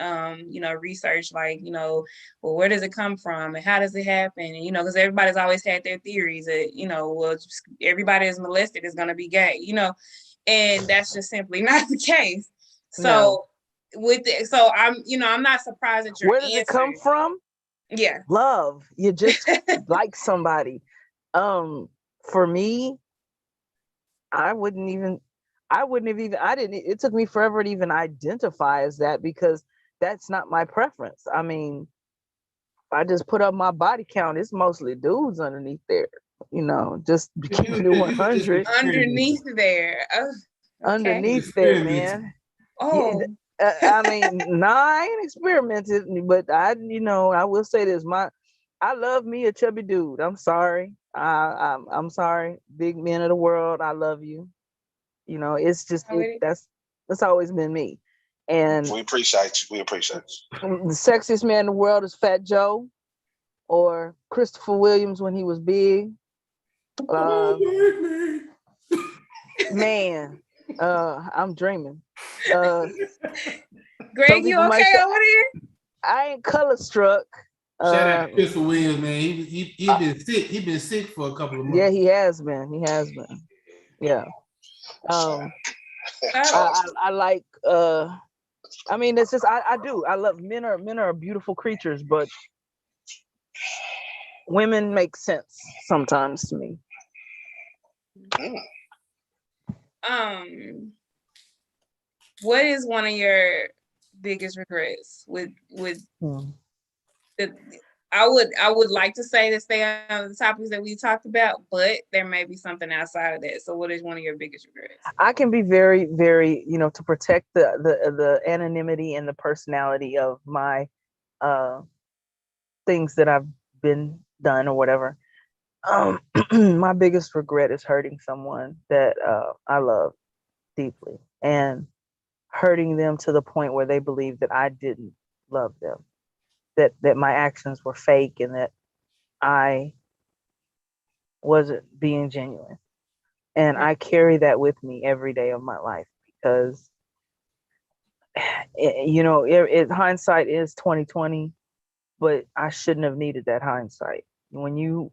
research, like, well, where does it come from and how does it happen? And, because everybody's always had their theories that, well, everybody is molested is going to be gay, and that's just simply not the case. So I'm not surprised at your Where does it come from? Yeah. Love. You just like somebody. For me, it took me forever to even identify as that, because that's not my preference. I mean, I just put up my body count. It's mostly dudes underneath there, just keeping it 100. Underneath there. Oh, okay. Underneath there, man. Oh. I mean, I ain't experimented, but I will say this: I love me a chubby dude. I'm sorry. I'm sorry, big men of the world. I love you. It's just that's always been me. And we appreciate you. The sexiest man in the world is Fat Joe, or Christopher Williams when he was big. Man, I'm dreaming. Uh, Greg, you might okay say, over there? I ain't color struck. Shout out to Crystal Williams, man. He been sick. He been sick for a couple of months. Yeah, he has been. He has been. Yeah. I like I mean, it's just I do. I love men are beautiful creatures, but women make sense sometimes to me. What is one of your biggest regrets with the I would like to say to stay on the topics that we talked about, but there may be something outside of that. So what is one of your biggest regrets? I can be very, very, to protect the anonymity and the personality of my things that I've been done or whatever. My biggest regret is hurting someone that I love deeply and hurting them to the point where they believe that I didn't love them, that my actions were fake and that I wasn't being genuine. And I carry that with me every day of my life because, hindsight is 2020, but I shouldn't have needed that hindsight. When you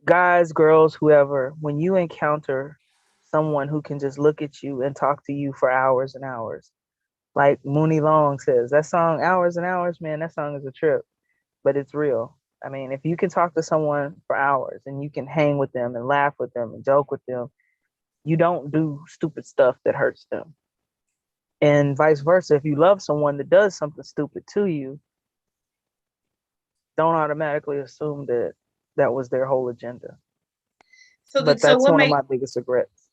guys, girls, whoever, when you encounter someone who can just look at you and talk to you for hours and hours, like Mooney Long says, that song, Hours and Hours, man, that song is a trip, but it's real. I mean, if you can talk to someone for hours and you can hang with them and laugh with them and joke with them, you don't do stupid stuff that hurts them. And vice versa. If you love someone that does something stupid to you, don't automatically assume that that was their whole agenda. But that's one of my biggest regrets.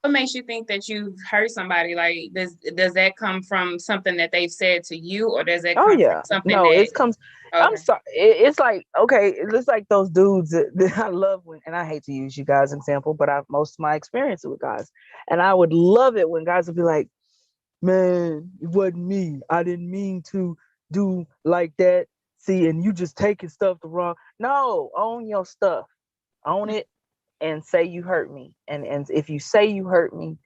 What makes you think that you've hurt somebody? Like, does that come from something that they've said to you, or does that come from something? No, it comes. Okay. I'm sorry. It's like, okay, it's like those dudes that I love when, and I hate to use you guys example, but I've most of my experience with guys, and I would love it when guys would be like, "Man, it wasn't me. I didn't mean to do like that. See, and you just taking stuff the wrong." No, own your stuff, own it, and say you hurt me. And if you say you hurt me,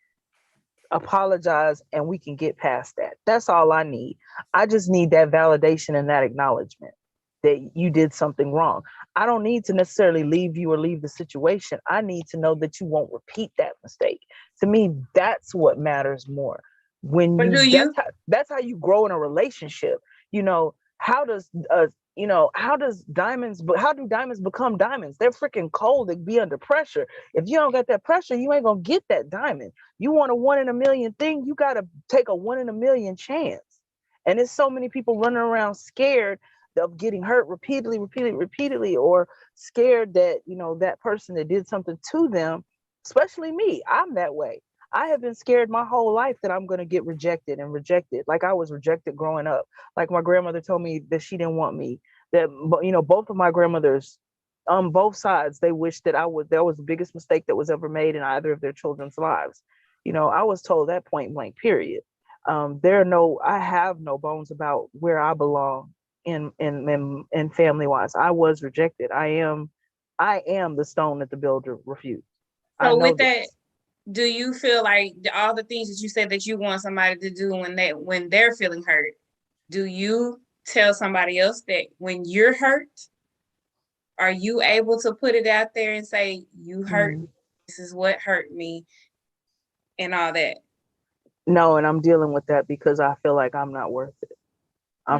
apologize and we can get past that. That's all I need. I just need that validation and that acknowledgement that you did something wrong. I don't need to necessarily leave you or leave the situation. I need to know that you won't repeat that mistake. To me, that's what matters more. When that's how you grow in a relationship. How do diamonds become diamonds? They're freaking cold. They be under pressure. If you don't get that pressure, you ain't gonna get that diamond. You want a 1 in a million thing, you gotta take a 1 in a million chance. And there's so many people running around scared of getting hurt repeatedly, or scared that that person that did something to them, especially me, I'm that way. I have been scared my whole life that I'm going to get rejected. Like I was rejected growing up. Like my grandmother told me that she didn't want me. That, both of my grandmothers, on both sides, they wished that that was the biggest mistake that was ever made in either of their children's lives. I was told that point blank, period. I have no bones about where I belong in family wise. I was rejected. I am the stone that the builder refused. So with that, do you feel like all the things that you said that you want somebody to do when they're feeling hurt, do you tell somebody else that when you're hurt, are you able to put it out there and say, you hurt me, this is what hurt me, and all that? No, and I'm dealing with that because I feel like I'm not worth it. I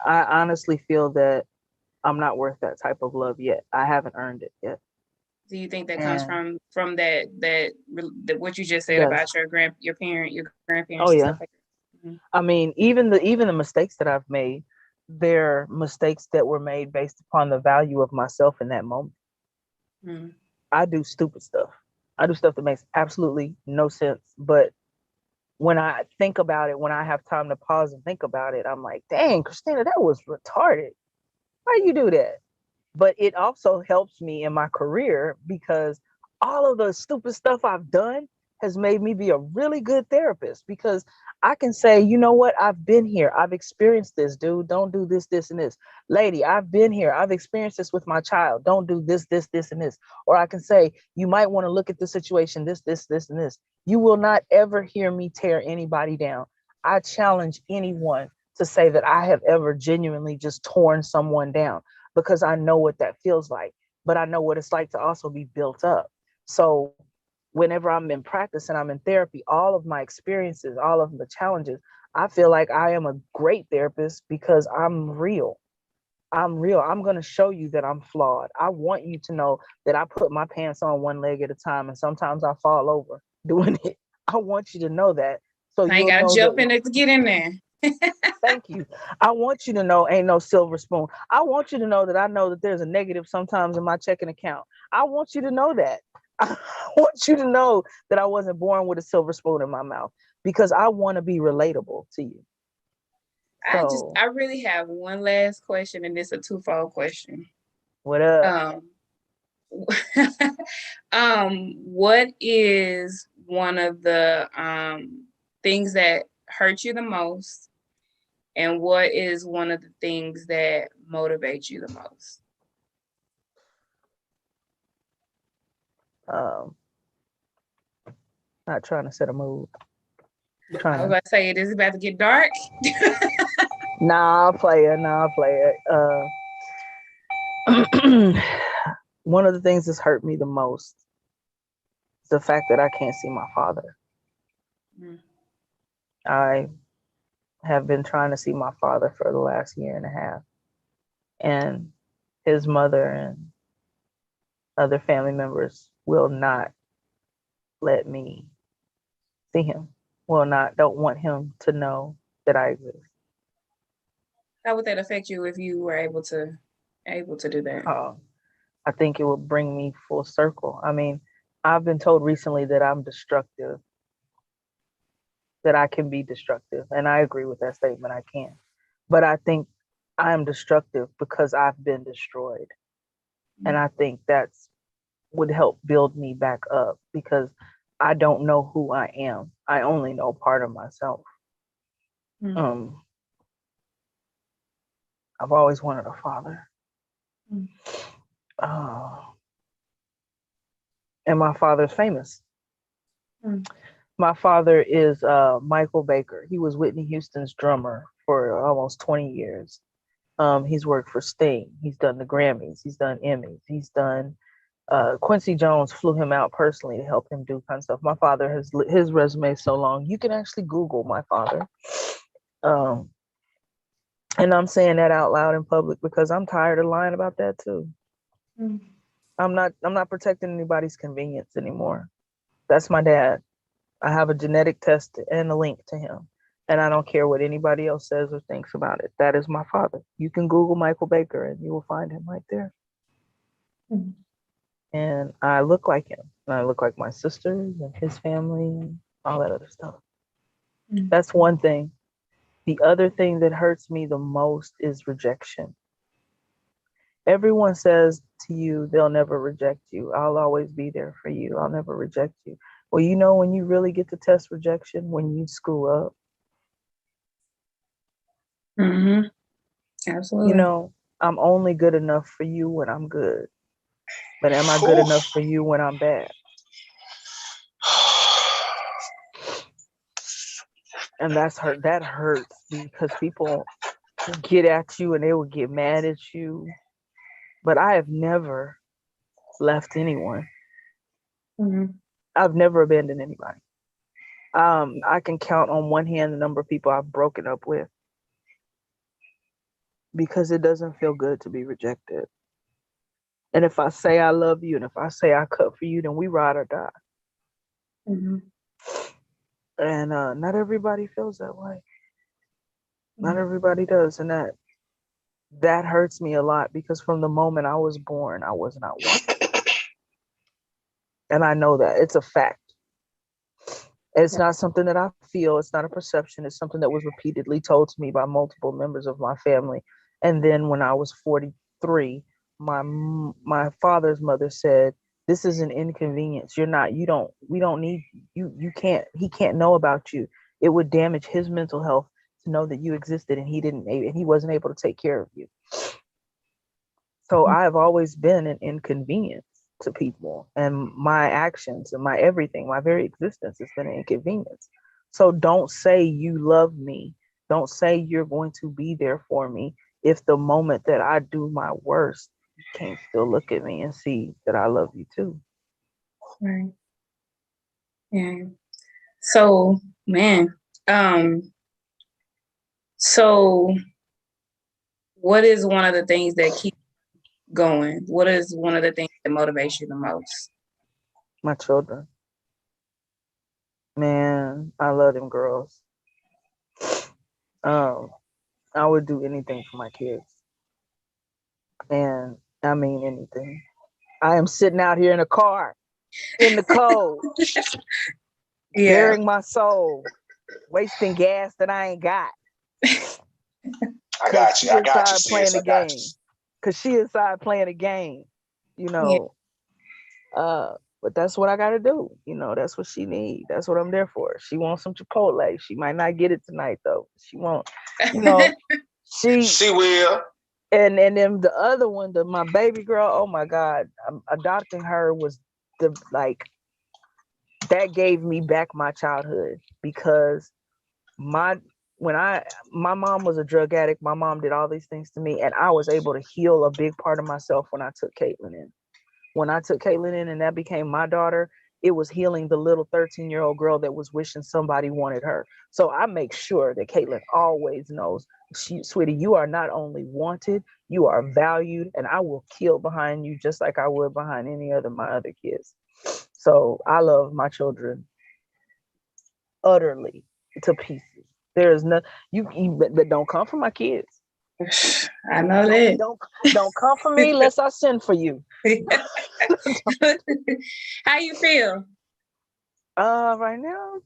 honestly feel that I'm not worth that type of love yet. I haven't earned it yet. Do you think that comes from that what you just said about your grandparents? Oh yeah. I mean, even the mistakes that I've made, they're mistakes that were made based upon the value of myself in that moment. I do stupid stuff. I do stuff that makes absolutely no sense. But when I think about it, when I have time to pause and think about it, I'm like, dang, Christina, that was retarded. Why you do that? But it also helps me in my career because all of the stupid stuff I've done has made me be a really good therapist, because I can say, you know what? I've been here. I've experienced this, dude. Don't do this, this, and this. Lady, I've been here. I've experienced this with my child. Don't do this, this, this, and this. Or I can say, you might want to look at the situation, this, and this. You will not ever hear me tear anybody down. I challenge anyone to say that I have ever genuinely just torn someone down, because I know what that feels like, but I know what it's like to also be built up. So whenever I'm in practice and I'm in therapy, all of my experiences, all of the challenges, I feel like I am a great therapist because I'm real. I'm real. I'm going to show you that I'm flawed. I want you to know that I put my pants on one leg at a time and sometimes I fall over doing it. I want you to know that. So I ain't you'll gotta know jump that. in it to get in there. Thank you. I want you to know ain't no silver spoon. I want you to know that I know that there's a negative sometimes in my checking account. I want you to know that. I want you to know that I wasn't born with a silver spoon in my mouth, because I want to be relatable to you. So I really have one last question, and it's a twofold question. what up? What is one of the things that hurt you the most, and what is one of the things that motivate you the most? Not trying to set a mood. I was about to say, it is about to get dark. Nah, I'll play it. One of the things that's hurt me the most is the fact that I can't see my father. I have been trying to see my father for the last year and a half, and his mother and other family members will not let me see him. Don't want him to know that I exist. How would that affect you if you were able to do that? I think it would bring me full circle. I mean, I've been told recently that I'm destructive, that I can be destructive. And I agree with that statement. I can. But I think I am destructive because I've been destroyed. And I think that's would help build me back up, because I don't know who I am. I only know part of myself. I've always wanted a father. And my father's famous. My father is Michael Baker. He was Whitney Houston's drummer for almost 20 years. He's worked for Sting. He's done the Grammys. He's done Emmys. He's done Quincy Jones flew him out personally to help him do kind of stuff. My father has his resume is so long. You can actually Google my father. And I'm saying that out loud in public because I'm tired of lying about that too. I'm not protecting anybody's convenience anymore. That's my dad. I have a genetic test and a link to him. And I don't care what anybody else says or thinks about it. That is my father. You can Google Michael Baker and you will find him right there. And I look like him. And I look like my sisters and his family and all that other stuff. That's one thing. The other thing that hurts me the most is rejection. Everyone says to you, they'll never reject you. I'll always be there for you. I'll never reject you. Well, you know, when you really get to test rejection, when you screw up. Absolutely. You know, I'm only good enough for you when I'm good. But am I good enough for you when I'm bad? And that hurts because people get at you and they will get mad at you. But I have never left anyone. I've never abandoned anybody. I can count on one hand the number of people I've broken up with, because it doesn't feel good to be rejected. And if I say I love you and if I say I cut for you, then we ride or die. And not everybody feels that way. Not everybody does. And that hurts me a lot, because from the moment I was born, I was not wanted. And I know that. It's a fact. It's not something that I feel. It's not a perception. It's something that was repeatedly told to me by multiple members of my family. And then when I was 43, my father's mother said, "This is an inconvenience. We don't need you. You can't, he can't know about you. It would damage his mental health to know that you existed and he wasn't able to take care of you." So I have always been an inconvenience to people, and my actions and my everything, my very existence has been an inconvenience. So don't say you love me. Don't say you're going to be there for me if the moment that I do my worst, you can't still look at me and see that I love you too. Right. Yeah. So, man, so what is one of the things that keep going? What is one of the things that motivates you the most? My children. Man, I love them girls. I would do anything for my kids. And I mean anything. I am sitting out here in a car in the cold, Yeah. bearing my soul, wasting gas that I ain't got. I got you. I got you, Playing sis. the I got game. you. Cause she inside playing a game, you know. But that's what I gotta do. You know, that's what she needs. That's what I'm there for. She wants some Chipotle. She might not get it tonight though. She won't, you know, She will. And then the other one, my baby girl, oh my God, adopting her was that gave me back my childhood, because my mom was a drug addict. My mom did all these things to me, and I was able to heal a big part of myself when I took Caitlin in. When I took Caitlin in and that became my daughter, it was healing the little 13-year-old girl that was wishing somebody wanted her. So I make sure that Caitlin always knows, sweetie, you are not only wanted, you are valued, and I will kill behind you just like I would behind any other my other kids. So I love my children utterly to pieces. There is no but don't come for my kids. I know that. Don't come for me unless I send for you. How you feel? Right now,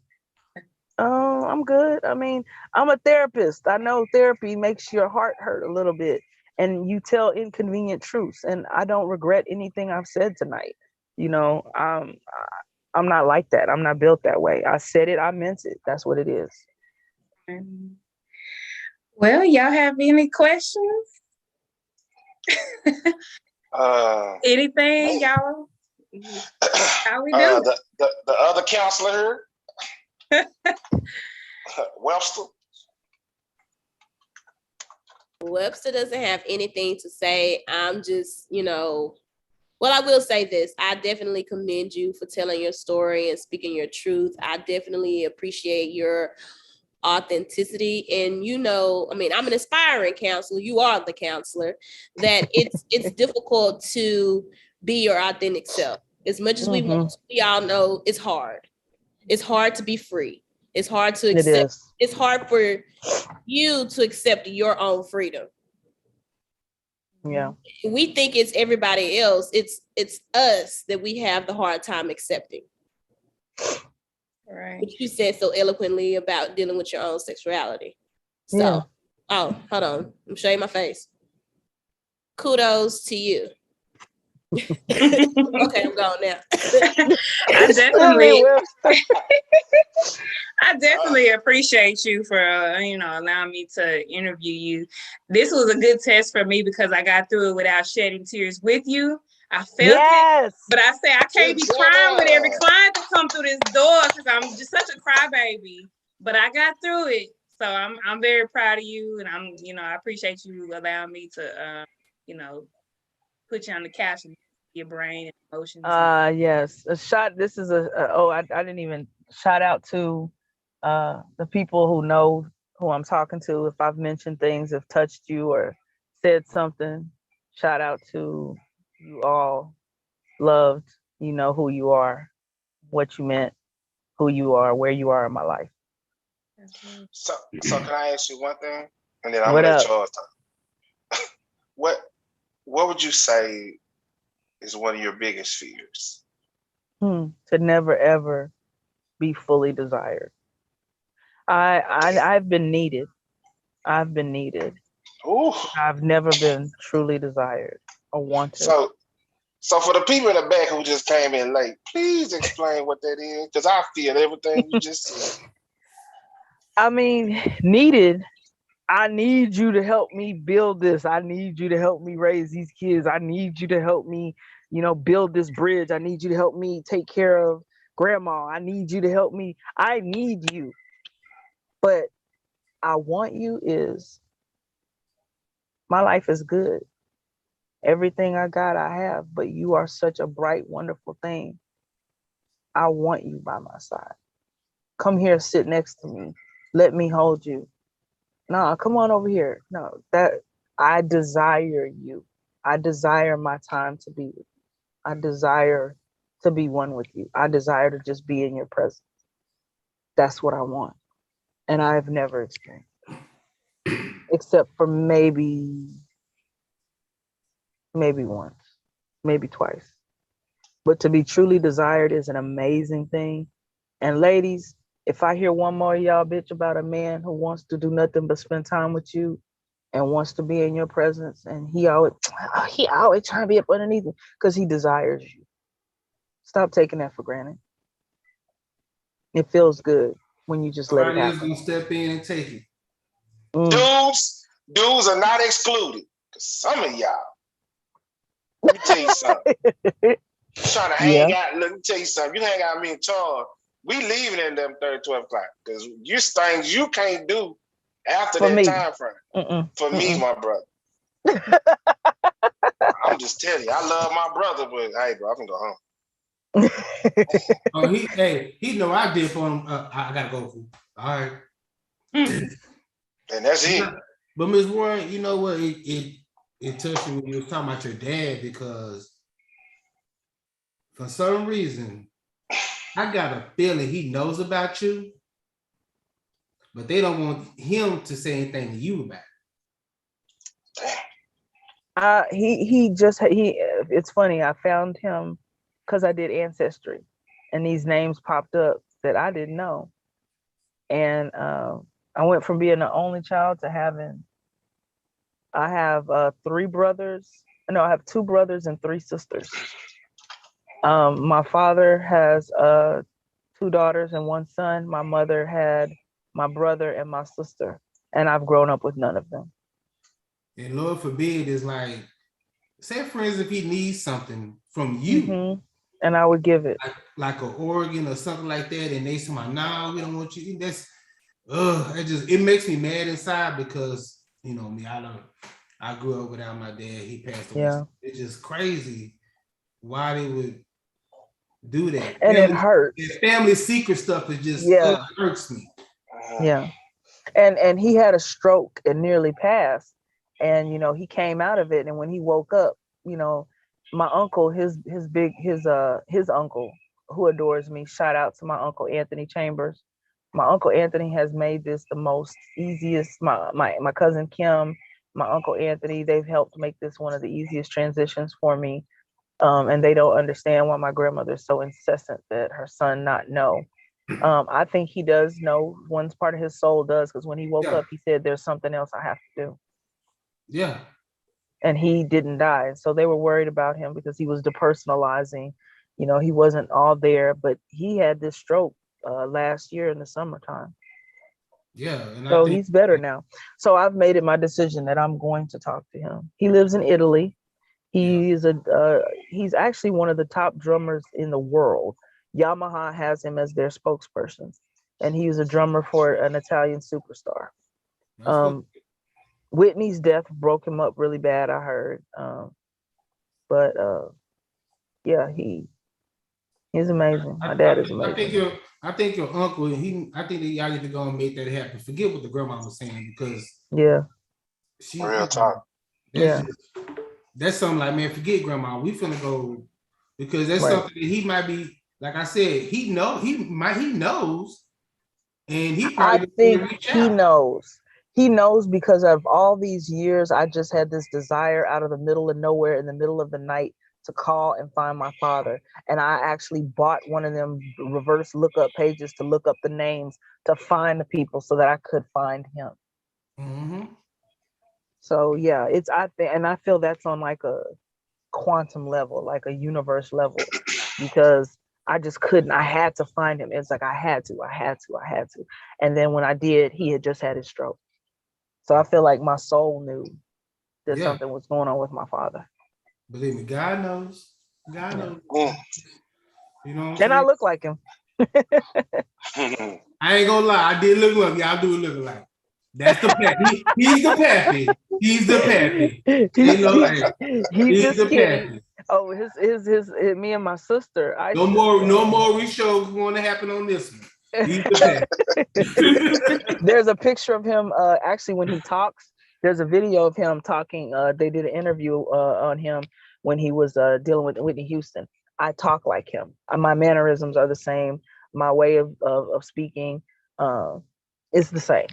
I'm good. I mean, I'm a therapist. I know therapy makes your heart hurt a little bit, and you tell inconvenient truths. And I don't regret anything I've said tonight. You know, I'm not like that. I'm not built that way. I said it. I meant it. That's what it is. Well, y'all have any questions? Anything, y'all? How we do? The other counselor, Webster. Webster doesn't have anything to say. I'm just, well, I will say this. I definitely commend you for telling your story and speaking your truth. I definitely appreciate your authenticity. And I'm an aspiring counselor. You are the counselor. That it's difficult to be your authentic self. As much as we all know it's hard. It's hard to be free. It's hard to accept. It's hard for you to accept your own freedom. Yeah. We think it's everybody else. It's us that we have the hard time accepting. Right. Which you said so eloquently about dealing with your own sexuality. So, yeah. Oh, hold on. I'm showing my face. Kudos to you. Okay, I'm gone now. I definitely appreciate you for allowing me to interview you. This was a good test for me because I got through it without shedding tears with you. I felt it, but I say I can't be crying with every client that come through this door because I'm just such a crybaby. But I got through it, so I'm very proud of you, and I appreciate you allowing me to put you on the couch and your brain and emotions. Yes, a shot. This is I didn't even shout out to the people who know who I'm talking to. If I've mentioned things, have touched you or said something, shout out to you all. Loved, you know who you are, what you meant, who you are, where you are in my life. So can I ask you one thing, and then I'm gonna let y'all talk. What would you say is one of your biggest fears? To never ever be fully desired. I've been needed. I've been needed. Ooh. I've never been truly desired or wanted. So for the people in the back who just came in late, please explain what that is, because I feel everything you just said. I mean, needed. I need you to help me build this. I need you to help me raise these kids. I need you to help me, build this bridge. I need you to help me take care of grandma. I need you to help me. I need you. But I want you is my life is good. Everything I got, I have, but you are such a bright, wonderful thing. I want you by my side. Come here, sit next to me. Let me hold you. No, come on over here. No, that I desire you. I desire my time to be with you. I desire to be one with you. I desire to just be in your presence. That's what I want. And I've never experienced it, except for maybe once, maybe twice. But to be truly desired is an amazing thing. And ladies, if I hear one more of y'all bitch about a man who wants to do nothing but spend time with you and wants to be in your presence, and he always trying to be up underneath it because he desires you. Stop taking that for granted. It feels good when you just let it Somebody else happen. gonna step in and take it. Dudes are not excluded. Cause some of y'all, let me tell you something. I'm trying to hang out. Let me tell you something. You hang out with me and Charles, we leaving in them 12 o'clock. Because you things you can't do after For that me. time frame. For me, my brother. I'm just telling you, I love my brother, but hey, bro, I can go home. Oh, he know I did for him. I gotta go. All right. And that's it. But Ms. Warren, you know what? It touched me when you was talking about your dad, because for some reason, I got a feeling he knows about you, but they don't want him to say anything to you about it. It's funny. I found him because I did Ancestry, and these names popped up that I didn't know. And I went from being the only child to I have 3 brothers. No, I have 2 brothers and 3 sisters. My father has 2 daughters and 1 son. My mother had my brother and my sister, and I've grown up with none of them. And Lord forbid, is like, say for instance, if he needs something from you, and I would give it, like an organ or something like that, and they say, "No, we don't want you." That's it makes me mad inside, because you know me, I grew up without my dad. He passed away. Yeah. It's just crazy why they would do that. And it hurts. Family secret stuff is just hurts me. Yeah. And he had a stroke and nearly passed. And you know, he came out of it, and when he woke up, you know, my uncle, his uncle, who adores me, shout out to my uncle Anthony Chambers. My uncle Anthony has made this the most easiest. My cousin Kim, my uncle Anthony, they've helped make this one of the easiest transitions for me. And they don't understand why my grandmother's so incessant that her son not know. I think he does know. One part of his soul does, because when he woke up, he said, "There's something else I have to do." Yeah. And he didn't die. So they were worried about him because he was depersonalizing. You know, he wasn't all there, but he had this stroke last year in the summertime. Yeah. And so he's better now. So I've made it my decision that I'm going to talk to him. He lives in Italy. He's actually one of the top drummers in the world. Yamaha has him as their spokesperson, and he was a drummer for an Italian superstar. Whitney's death broke him up really bad, I heard. But yeah, he's amazing. My dad is amazing. I think your uncle, I think that y'all need to go and make that happen. Forget what the grandma was saying, because she real talk. That's something like, man, forget grandma. We finna go, because that's something that he might be, like I said, he knows, and he probably I think he knows. He knows because of all these years, I just had this desire out of the middle of nowhere in the middle of the night to call and find my father. And I actually bought one of them reverse lookup pages to look up the names to find the people so that I could find him. Mm-hmm. So yeah, I feel that's on like a quantum level, like a universe level, because I just couldn't. I had to find him. It's like I had to. And then when I did, he had just had his stroke. So I feel like my soul knew that something was going on with my father. Believe me, God knows. God knows. Mm. You know what I'm and saying? I look like him. I ain't gonna lie, I did look like y'all do look like. That's the pappy. He's the pappy. He's the pappy. You know, he's he's the skinny. pappy. Oh, his me and my sister. No more reshows going to happen on this one. He's the pappy. There's a picture of him actually when he talks. There's a video of him talking. They did an interview on him when he was dealing with Whitney Houston. I talk like him. My mannerisms are the same. My way of speaking is the same.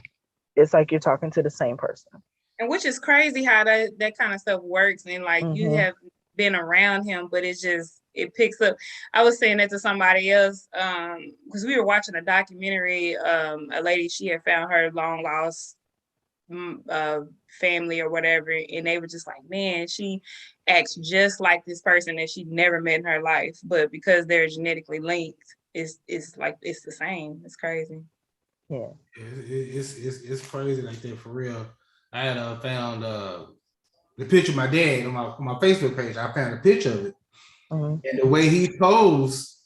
It's like you're talking to the same person. And which is crazy how that kind of stuff works. And like you have been around him, but it picks up. I was saying that to somebody else because we were watching a documentary. A lady, she had found her long lost family or whatever, and they were just like, man, she acts just like this person that she'd never met in her life, but because they're genetically linked, it's like it's the same. It's crazy. Yeah, it's crazy like that for real. I had found the picture of my dad on my Facebook page. I found a picture of it, and the way he posed,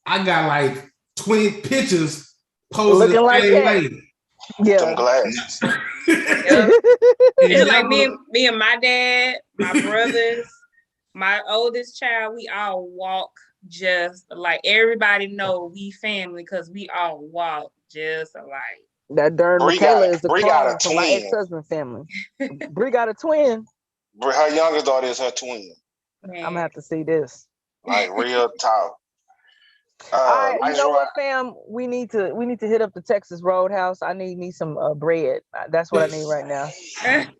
I got like 20 pictures posed the same way. Yeah, some glasses. It's like me and my dad, my brothers, my oldest child. We all walk just like everybody know we family because we all walk just alike. That darn Bree Michaela is the got clone a from my twin. ex-husband family. Bree got a twin. Her youngest daughter is her twin. Man. I'm gonna have to see this. Like real talk. You know what, fam? We need to hit up the Texas Roadhouse. I need me some bread. That's what I need right now. Man,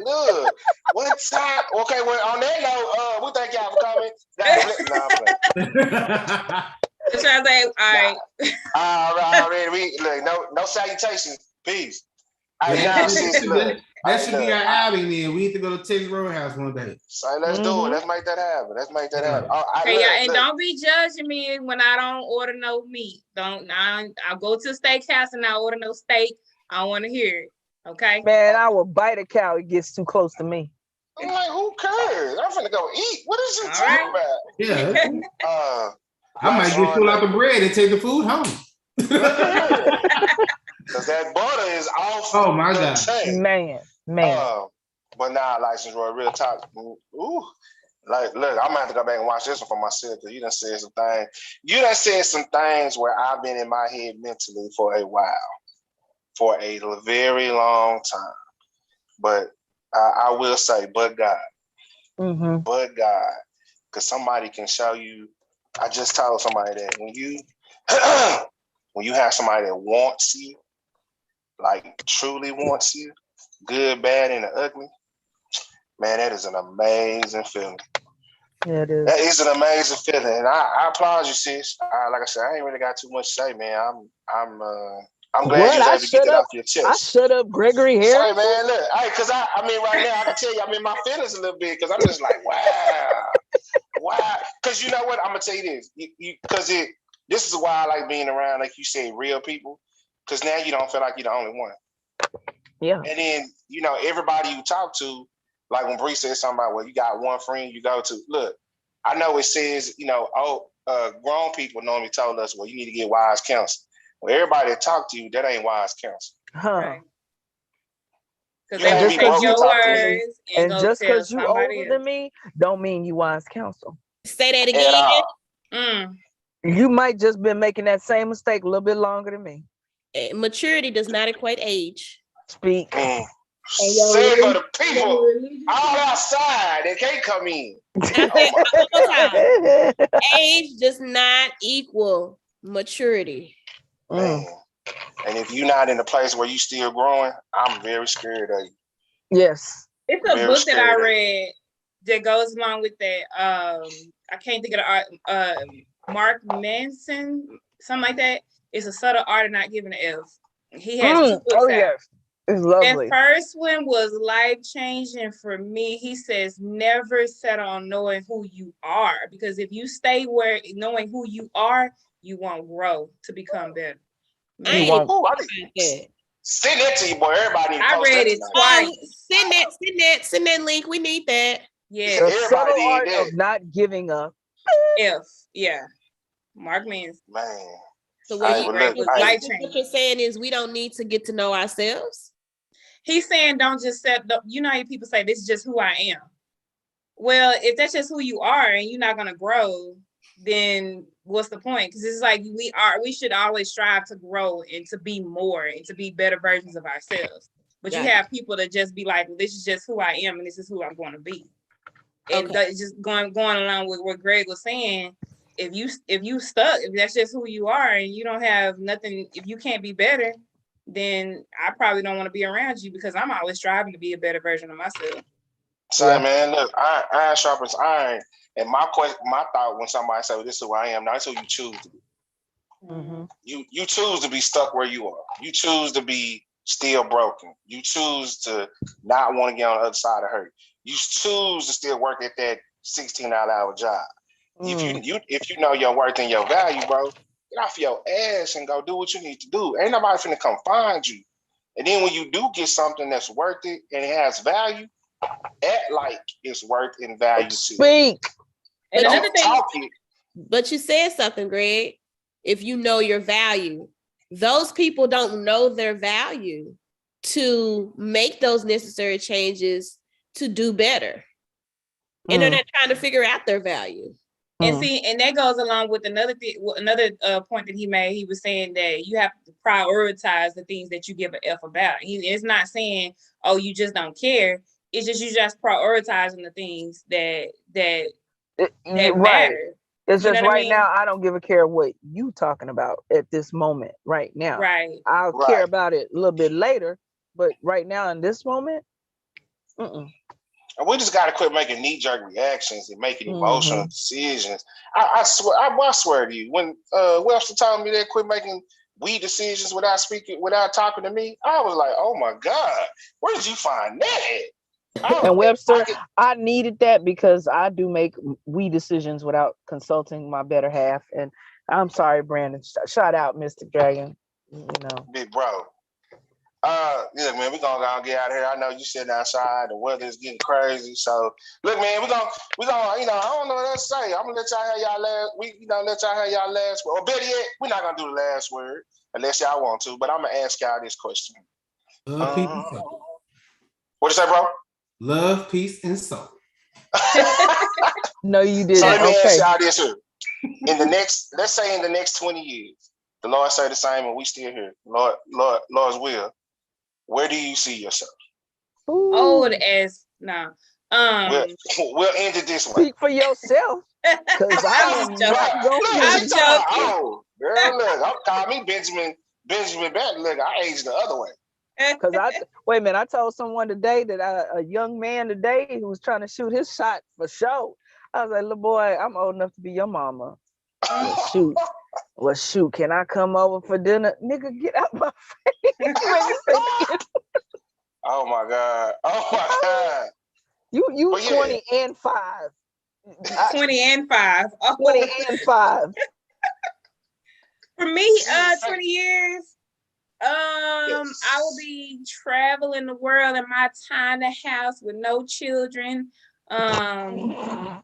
look, what time? Okay, well, on that note, we thank y'all for coming. That's what I say. All right. All right. We look, no salutations. Peace. That should be our outing then. We need to go to Texas Roadhouse one day. So let's do it. Let's make that happen. And don't be judging me when I don't order no meat. I'll go to the steakhouse and I order no steak. I want to hear it. Okay. Man, I will bite a cow. It gets too close to me. I'm like, who cares? I'm finna go eat. What is you talking about? Yeah. I might just pull out the bread and take the food home. Because that butter is off. Oh my God. Chain. Man. But now, License Roy, real talk. Ooh. Like, look, I'm gonna have to go back and watch this one for myself because you done said some things. You done said some things where I've been in my head mentally for a while, for a very long time. But I will say, but God. But God. Because somebody can show you. I just told somebody that when you have somebody that wants you, like truly wants you, good, bad, and the ugly, man, that is an amazing feeling. Yeah, it is. That is an amazing feeling, and I applaud you, sis. Like I said, I ain't really got too much to say, man. I'm glad you was able to get that off your chest. I shut up, Gregory here. Sorry, man. Look, because I mean, right now I can tell you, I'm in my feelings a little bit because I'm just like, wow. Because you know what? I'm gonna tell you this, because this is why I like being around, like you said, real people. Because now you don't feel like you're the only one. Yeah. And then, everybody you talk to, like when Bree said something about, well, you got one friend you go to. Look, I know it says, grown people normally told us, well, you need to get wise counsel. Well, everybody that talk to you, that ain't wise counsel. Right. Because they will take your words and just because you older than me, don't mean you wise counsel. Say that again. You might just been making that same mistake a little bit longer than me. Maturity does not equate age. Speak. Say it for the people all outside. They can't come in. Age does not equal maturity. Man. And if you're not in a place where you still growing, I'm very scared of you. Yes. It's a book that I read that goes along with that. I can't think of the art. Mark Manson, something like that. It's a subtle art of not giving an F. He has two books out. Yes. It's lovely. The first one was life-changing for me. He says, never settle on knowing who you are. Because if you stay knowing who you are, you won't grow to become better. Send that to you, boy. Everybody. I read it twice. Send that link. We need that. Yeah. The subtle art of not giving up. F. Yeah. Mark Manson. Man. So All right, well, look, what you're saying is we don't need to get to know ourselves. He's saying don't just set up. You know how people say this is just who I am. Well, if that's just who you are and you're not gonna grow, then what's the point? Because it's like we should always strive to grow and to be more and to be better versions of ourselves. But you have people that just be like, well, this is just who I am and this is who I'm going to be. And just going along with what Greg was saying, if you stuck, if that's just who you are and you don't have nothing, if you can't be better, then I probably don't want to be around you because I'm always striving to be a better version of myself. So man, look, iron sharpens iron. And my thought when somebody say, well, this is who I am, now that's who you choose to be. Mm-hmm. You choose to be stuck where you are. You choose to be still broken. You choose to not want to get on the other side of hurt. You choose to still work at that 16-hour job. If you know your worth and your value, bro, get off your ass and go do what you need to do. Ain't nobody finna come find you. And then when you do get something that's worth it and it has value, act like it's worth and value to you. Speak. And another thing, but you said something, Greg. If you know your value, those people don't know their value to make those necessary changes to do better. And they're not trying to figure out their value. And see, and that goes along with another point that he made. He was saying that you have to prioritize the things that you give a F about. It's not saying, oh, you just don't care. It's just you just prioritizing the things that matter. It's just right now, I don't give a care what you talking about at this moment, right now. Right. I'll care about it a little bit later, but right now in this moment, And we just got to quit making knee-jerk reactions and making emotional decisions. I swear to you, when Webster told me that quit making decisions without talking to me, I was like, oh my God, where did you find that at? And Webster, I needed that because I do make decisions without consulting my better half. And I'm sorry, Brandon. Shout out, Mr. Dragon. You know, big bro. Yeah, man, we're gonna get out of here. I know you sitting outside, the weather is getting crazy. So look, man, we're gonna, I don't know what else to say. I'm gonna let y'all have y'all last word. Or better yet, we're not gonna do the last word unless y'all want to, but I'm gonna ask y'all this question. Love, peace, and soul. What'd you say, bro? Love, peace, and soul. No, you didn't. So let me ask y'all this here. Let's say in the next 20 years, the Lord say the same and we still here. Lord's will. Where do you see yourself? Old as no. We'll end it this way. Speak for yourself. Because I am not going to. Oh, girl, look, I'm calling me Benjamin Batten. Look, I aged the other way. Because wait a minute, I told someone today that a young man today who was trying to shoot his shot for show. I was like, little boy, I'm old enough to be your mama. Well, shoot, can I come over for dinner? Nigga, get out my face. Oh my God. You 20 and 5. 20 and 5. 20 and 5. For me, 20 years. I will be traveling the world in my tiny house with no children. But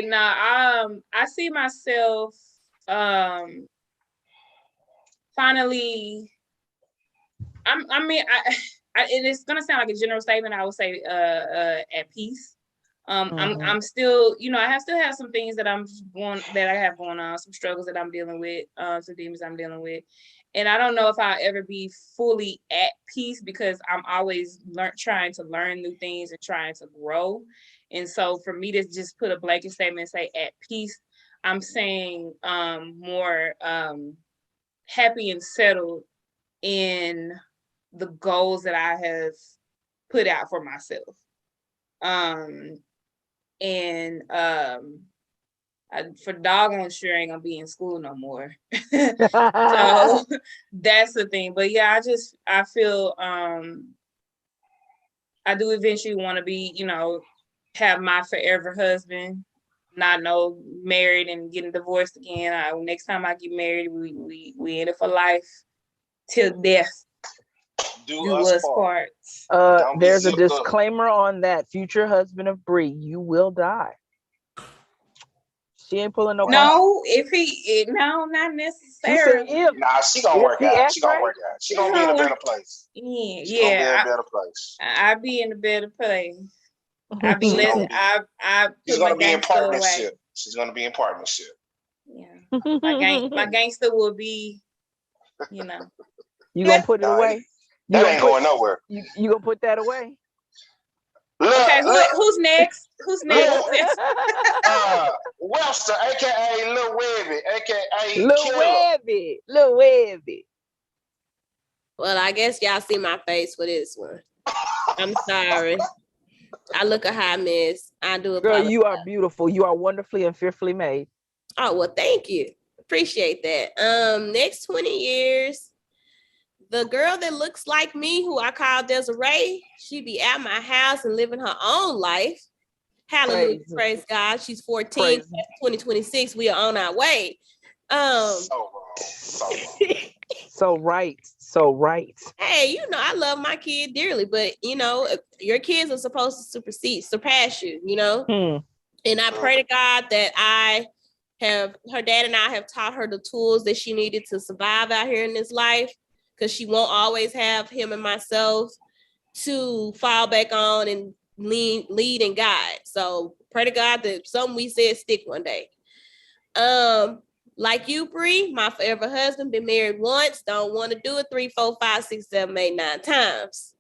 no, I see myself finally. It's gonna sound like a general statement. I would say at peace. I'm still, I still have some things that I have going on, some struggles that I'm dealing with, some demons I'm dealing with. And I don't know if I'll ever be fully at peace because I'm always trying to learn new things and trying to grow. And so for me to just put a blanket statement and say at peace, I'm saying more happy and settled in the goals that I have put out for myself. For doggone sure ain't gonna be in school no more. So that's the thing. But yeah, I feel I do eventually want to be, have my forever husband, not married and getting divorced again. Next time I get married, we in it for life till death. Do us part. There's a disclaimer on that. Future husband of Bree, you will die. She ain't pulling no punches. No, no, not You necessarily. said if. Nah, she gonna If work he out. act She gonna right. work out. She gonna be in a better place. Yeah, She gonna be in yeah. a better place. I'll be in a better place. I be She gonna less. be- I She's put my gonna be in gangster away. partnership. She's gonna be in partnership. Yeah, my gangster will be, you know. You gonna put it Nah, away? That ain't going nowhere. You gonna put that away? Look, Okay, look, who's next? Who's next? Webster, aka Lil Webby, aka Lil Killer. Webby, Lil Webby. Well, I guess y'all see my face for this one. I'm sorry. I look a hot mess. I do Girl, apologize. you are beautiful. You are wonderfully and fearfully made. Oh, well, thank you. Appreciate that. Next 20 years, the girl that looks like me, who I call Desiree, she be at my house and living her own life. Hallelujah. Praise God. She's 14. 2026. We are on our way. So wrong. So right. So right. Hey, you know, I love my kid dearly, but you know, your kids are supposed to surpass you, you know? And I pray to God that her dad and I have taught her the tools that she needed to survive out here in this life, because she won't always have him and myself to fall back on and lead and guide. So pray to God that something we said stick one day. Like you, Bree, my forever husband, been married once, don't want to do it 3, 4, 5, 6, 7, 8, 9 times.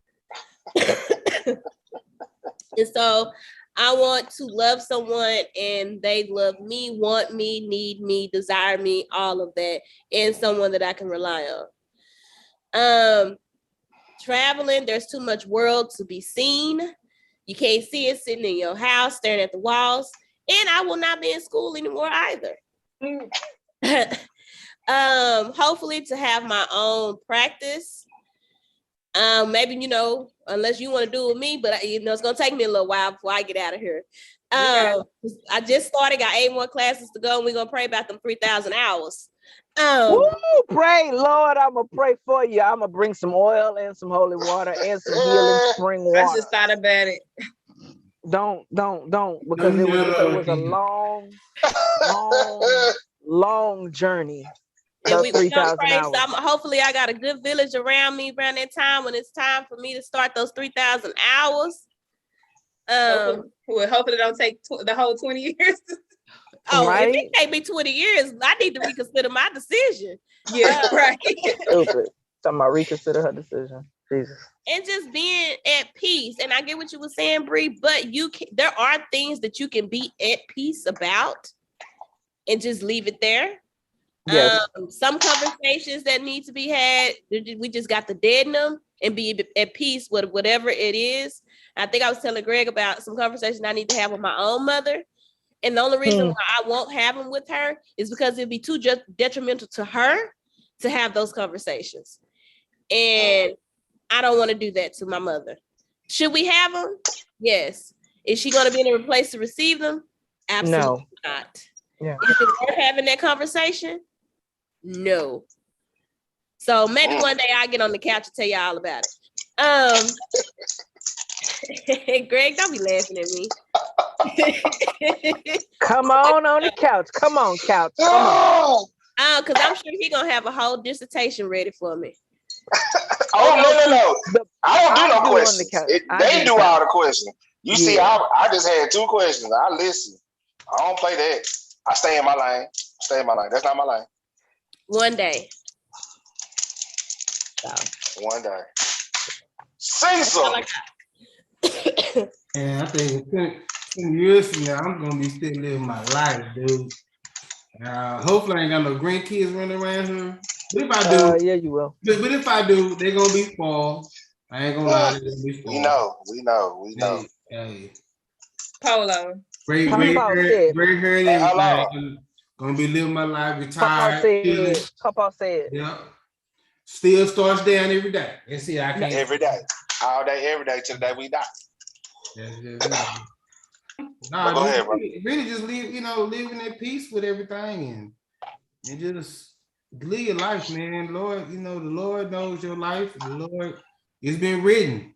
And so I want to love someone and they love me, want me, need me, desire me, all of that, and someone that I can rely on. Traveling, there's too much world to be seen. You can't see it sitting in your house, staring at the walls. And I will not be in school anymore either. Hopefully to have my own practice. Maybe, you know, unless you want to do it with me, but you know, it's gonna take me a little while before I get out of here. I just started, got 8 more classes to go, and we're gonna pray about them 3,000 hours. Woo, pray, Lord, I'm gonna pray for you. I'm gonna bring some oil and some holy water and some healing spring water. I just thought about it. Don't, because it was a long journey. And we 3,000 pray. hours. So hopefully I got a good village around me around that time when it's time for me to start those 3,000 hours. Well, hopefully it don't take the whole 20 years. If it take me 20 years, I need to reconsider my decision. Yeah, right. Stupid. Talking about reconsider her decision. Jesus. And just being at peace. And I get what you were saying, Bree, but there are things that you can be at peace about and just leave it there. Yes. Some conversations that need to be had, we just got to deaden them and be at peace with whatever it is. I think I was telling Greg about some conversations I need to have with my own mother. And the only reason why I won't have them with her is because it'd be too detrimental to her to have those conversations. And I don't want to do that to my mother. Should we have them? Yes. Is she going to be in a place to receive them? Absolutely not. Yeah. Is it worth having that conversation? No. So maybe one day I'll get on the couch and tell you all about it. Greg, don't be laughing at me. Come on the couch. Come on, couch. Come on. Because I'm sure he's gonna have a whole dissertation ready for me. No. I don't do no on questions. They do all the questions. You see, I just had 2 questions. I listen. I don't play that. I stay in my lane. That's not my lane. One day. One day. Cecil. And I think 10 years from now, I'm gonna be still living my life, dude. Hopefully I ain't got no grandkids running around here. But if I do, yeah, you will. But if I do, they're gonna be spoiled. I ain't gonna lie, they're gonna be spoiled. We know. Hey. Polo. Gray hair and everything. Gonna be living my life, retired. Papa said. Yeah. Still starts down every day. And see, I can't. Every day. All day, every day till the day we die. Go ahead, bro. Really just living at peace with everything and just live your life, man. Lord, the Lord knows your life. The Lord, it's been written.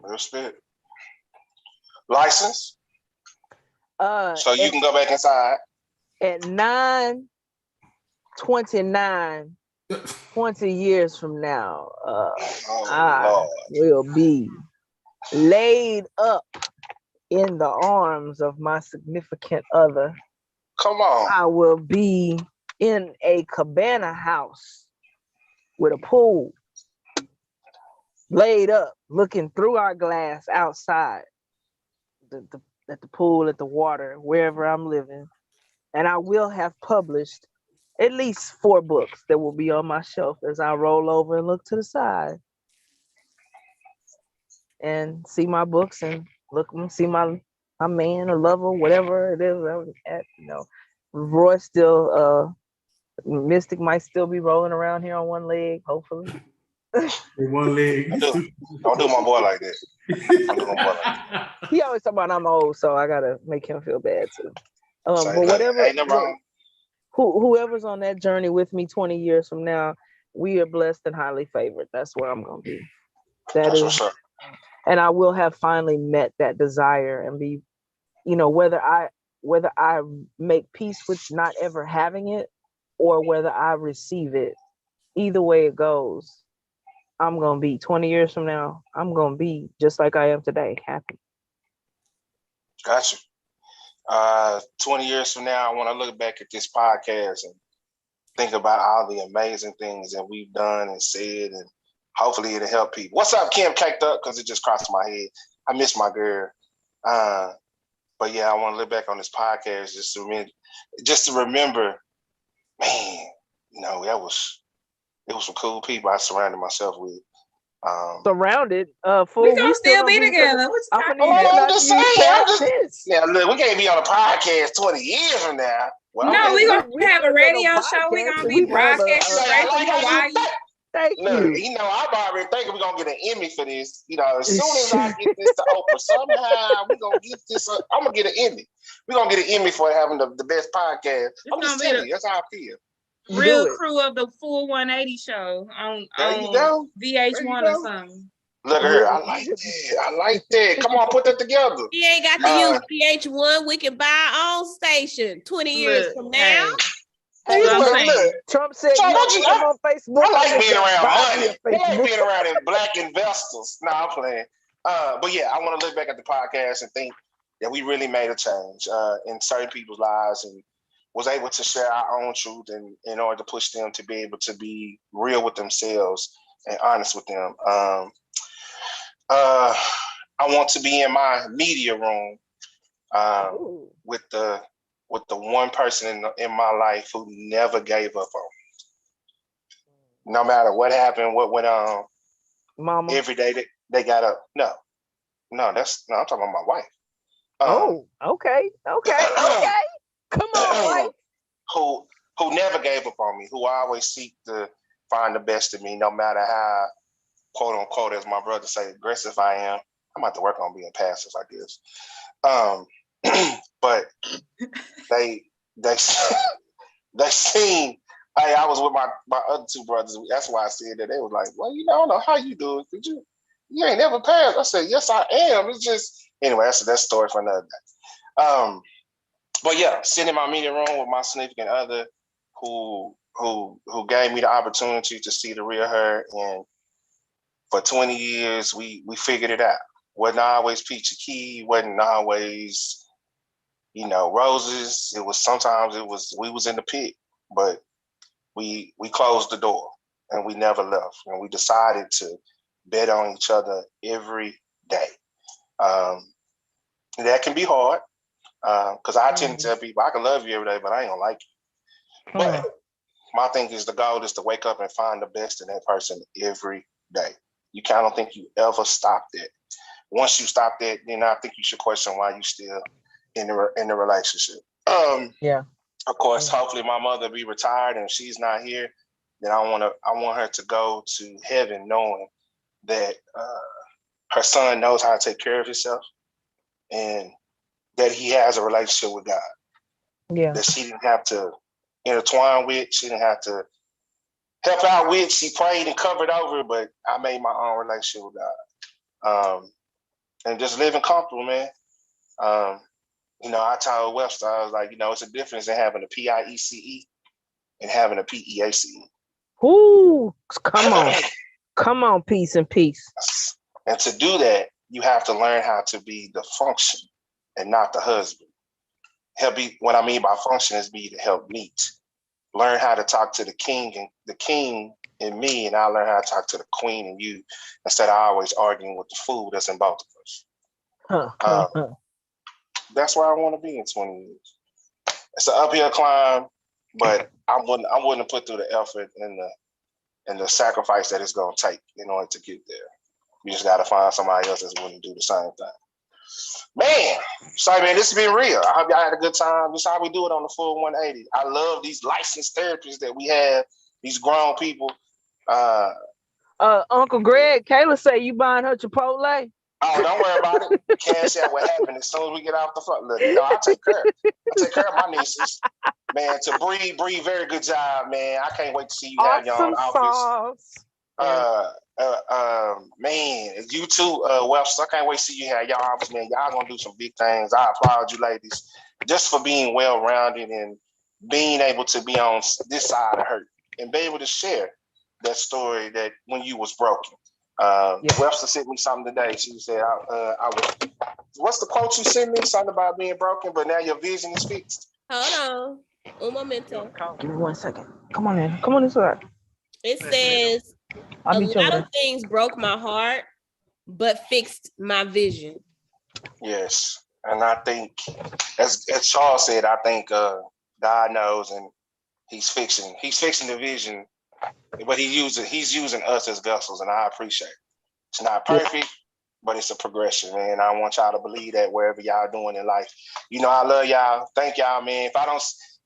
Respect. License? So you can go back inside. At 9:29, 20 years from now, I will be laid up in the arms of my significant other. Come on. I will be in a cabana house with a pool, laid up, looking through our glass outside at the pool, at the water, wherever I'm living. And I will have published at least 4 books that will be on my shelf as I roll over and look to the side and see my books and look and see my man or lover, whatever it is. Roy still, Mystic might still be rolling around here on one leg, hopefully. One leg. Don't do my boy like that. Don't do my boy like that. He always talk about I'm old, so I gotta make him feel bad too. Say, But whatever, ain't no wrong. Whoever's on that journey with me 20 years from now, we are blessed and highly favored. That's where I'm gonna be. That's what's up. And I will have finally met that desire and be, whether I make peace with not ever having it or whether I receive it, either way it goes, I'm gonna be 20 years from now, I'm gonna be just like I am today, happy. Gotcha. 20 years from now, I want to look back at this podcast and think about all the amazing things that we've done and said, and hopefully it'll help people. What's up, Kim? Caked up because it just crossed my head. I miss my girl. But yeah, I want to look back on this podcast just to remember, man, it was some cool people I surrounded myself with. Surrounded, we gonna still be together. I'm just saying. Yeah, look, we can't be on a podcast 20 years from now. Well, no, we gonna have a radio show. We gonna be broadcasting straight from Hawaii. Thank you. I'm already thinking we're gonna get an Emmy for this. As soon as I get this to Oprah, somehow we're gonna get this. I'm gonna get an Emmy. We're gonna get an Emmy for having the best podcast. I'm just telling you, that's how I feel. Real crew of the full 180 show on VH1 or something. Look at her. I like that. Come on, put that together. We ain't got to use VH1. We can buy our own station 20 years from now. Trump said Trump, you come on Facebook. I like being around money. I like being around black investors. No, I'm playing. But yeah, I want to look back at the podcast and think that we really made a change in certain people's lives and was able to share our own truth and in order to push them to be able to be real with themselves and honest with them. I want to be in my media room with the one person in my life who never gave up on me. No matter what happened, what went on, Mama. Every day they got up. No, I'm talking about my wife. Okay. Come on, wife. Who never gave up on me, who always seek to find the best in me, no matter how, quote unquote, as my brother say, aggressive I am. I'm about to work on being passive, I guess. But they seen. Hey, I was with my other 2 brothers. That's why I said that. They was like, well, I don't know how you do it. Did you ain't never passed? I said, yes, I am. It's just anyway. That's a story for another day. But yeah, sitting in my meeting room with my significant other, who gave me the opportunity to see the real her, and for 20 years we figured it out. Wasn't always peachy key. Wasn't always roses. Sometimes we was in the pit, but we closed the door and we never left, and we decided to bet on each other every day. That can be hard. Because I tend to tell people I can love you every day, but I ain't gonna like you. But my thing is the goal is to wake up and find the best in that person every day. I don't think you ever stop that. Once you stop that, then I think you should question why you still in the relationship. Of course, hopefully my mother be retired and she's not here. Then I want her to go to heaven knowing that her son knows how to take care of himself and that he has a relationship with God. Yeah. That she didn't have to intertwine with, she didn't have to help out with. She prayed and covered over, but I made my own relationship with God. And just living comfortable, man. I told Webster, I was like, it's a difference in having a PIECE and having a PEACE. Ooh, come on. Come on, peace and peace. And to do that, you have to learn how to be the function and not the husband. What I mean by function is be the help meet. Learn how to talk to the king in me, and I learn how to talk to the queen in you, instead of always arguing with the fool that's in both of us. That's where I want to be in 20 years. It's an uphill climb, but I'm willing to put through the effort and the sacrifice that it's going to take in order to get there. You just got to find somebody else that's willing to do the same thing. Man, sorry, man, this has been real. I hope y'all had a good time. This is how we do it on the Full 180. I love these licensed therapists that we have, these grown people. Uncle Greg, Kayla say you buying her Chipotle. Oh, don't worry about it. Cash out what happened as soon as we get off the phone. Look, I take care. I take care of my nieces. Man, to Bree, very good job, man. I can't wait to see you have your own office. Man, you too, Webster. I can't wait to see you have your office, man. Y'all gonna do some big things. I applaud you, ladies, just for being well-rounded and being able to be on this side of hurt and be able to share that story that when you was broken. Webster sent me something today. She said, I was, what's the quote you sent me? Something about being broken, but now your vision is fixed. Hold on. Un momento. Give me 1 second. Come on in. Come on inside. It says, a lot of things broke my heart, but fixed my vision. Yes. And I think, as Charles said, I think God knows, and he's fixing the vision, but he's using us as vessels, and I appreciate it. It's not perfect, but it's a progression, man. I want y'all to believe that wherever y'all doing in life. I love y'all. Thank y'all, man.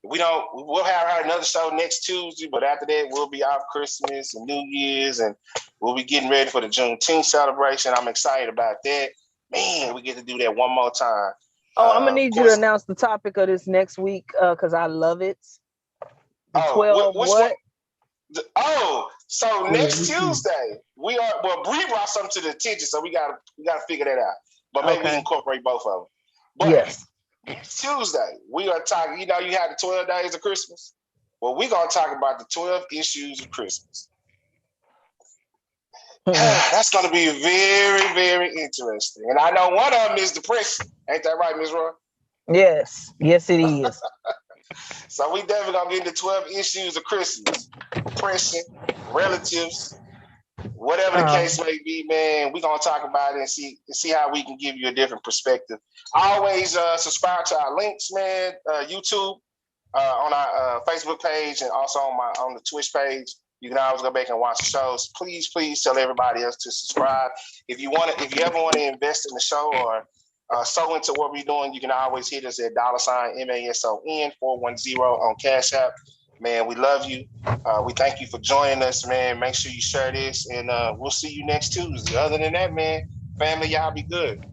We'll have another show next Tuesday, but after that, we'll be off Christmas and New Year's, and we'll be getting ready for the Juneteenth celebration. I'm excited about that. Man, we get to do that one more time. I'm gonna need you to announce the topic of this next week, because I love it. The 12 what? So next Tuesday Bree brought something to the attention, so we gotta figure that out. But maybe we incorporate both of them. But yes. Next Tuesday, we are talking, you had the 12 days of Christmas. Well, we're gonna talk about the 12 issues of Christmas. That's gonna be very, very interesting. And I know one of them is depression. Ain't that right, Ms. Roy? Yes, it is. So we definitely gonna get into 12 issues of Christmas. Depression, relatives, whatever the case may be, man. We're gonna talk about it and see how we can give you a different perspective. Always subscribe to our links, man. YouTube, on our Facebook page, and also on the Twitch page. You can always go back and watch the shows. Please tell everybody else to subscribe. If you ever want to invest in the show or sow into what we're doing, you can always hit us at $MASON 410 on Cash App. Man, we love you. We thank you for joining us, man. Make sure you share this, and we'll see you next Tuesday. Other than that, man, family, y'all be good.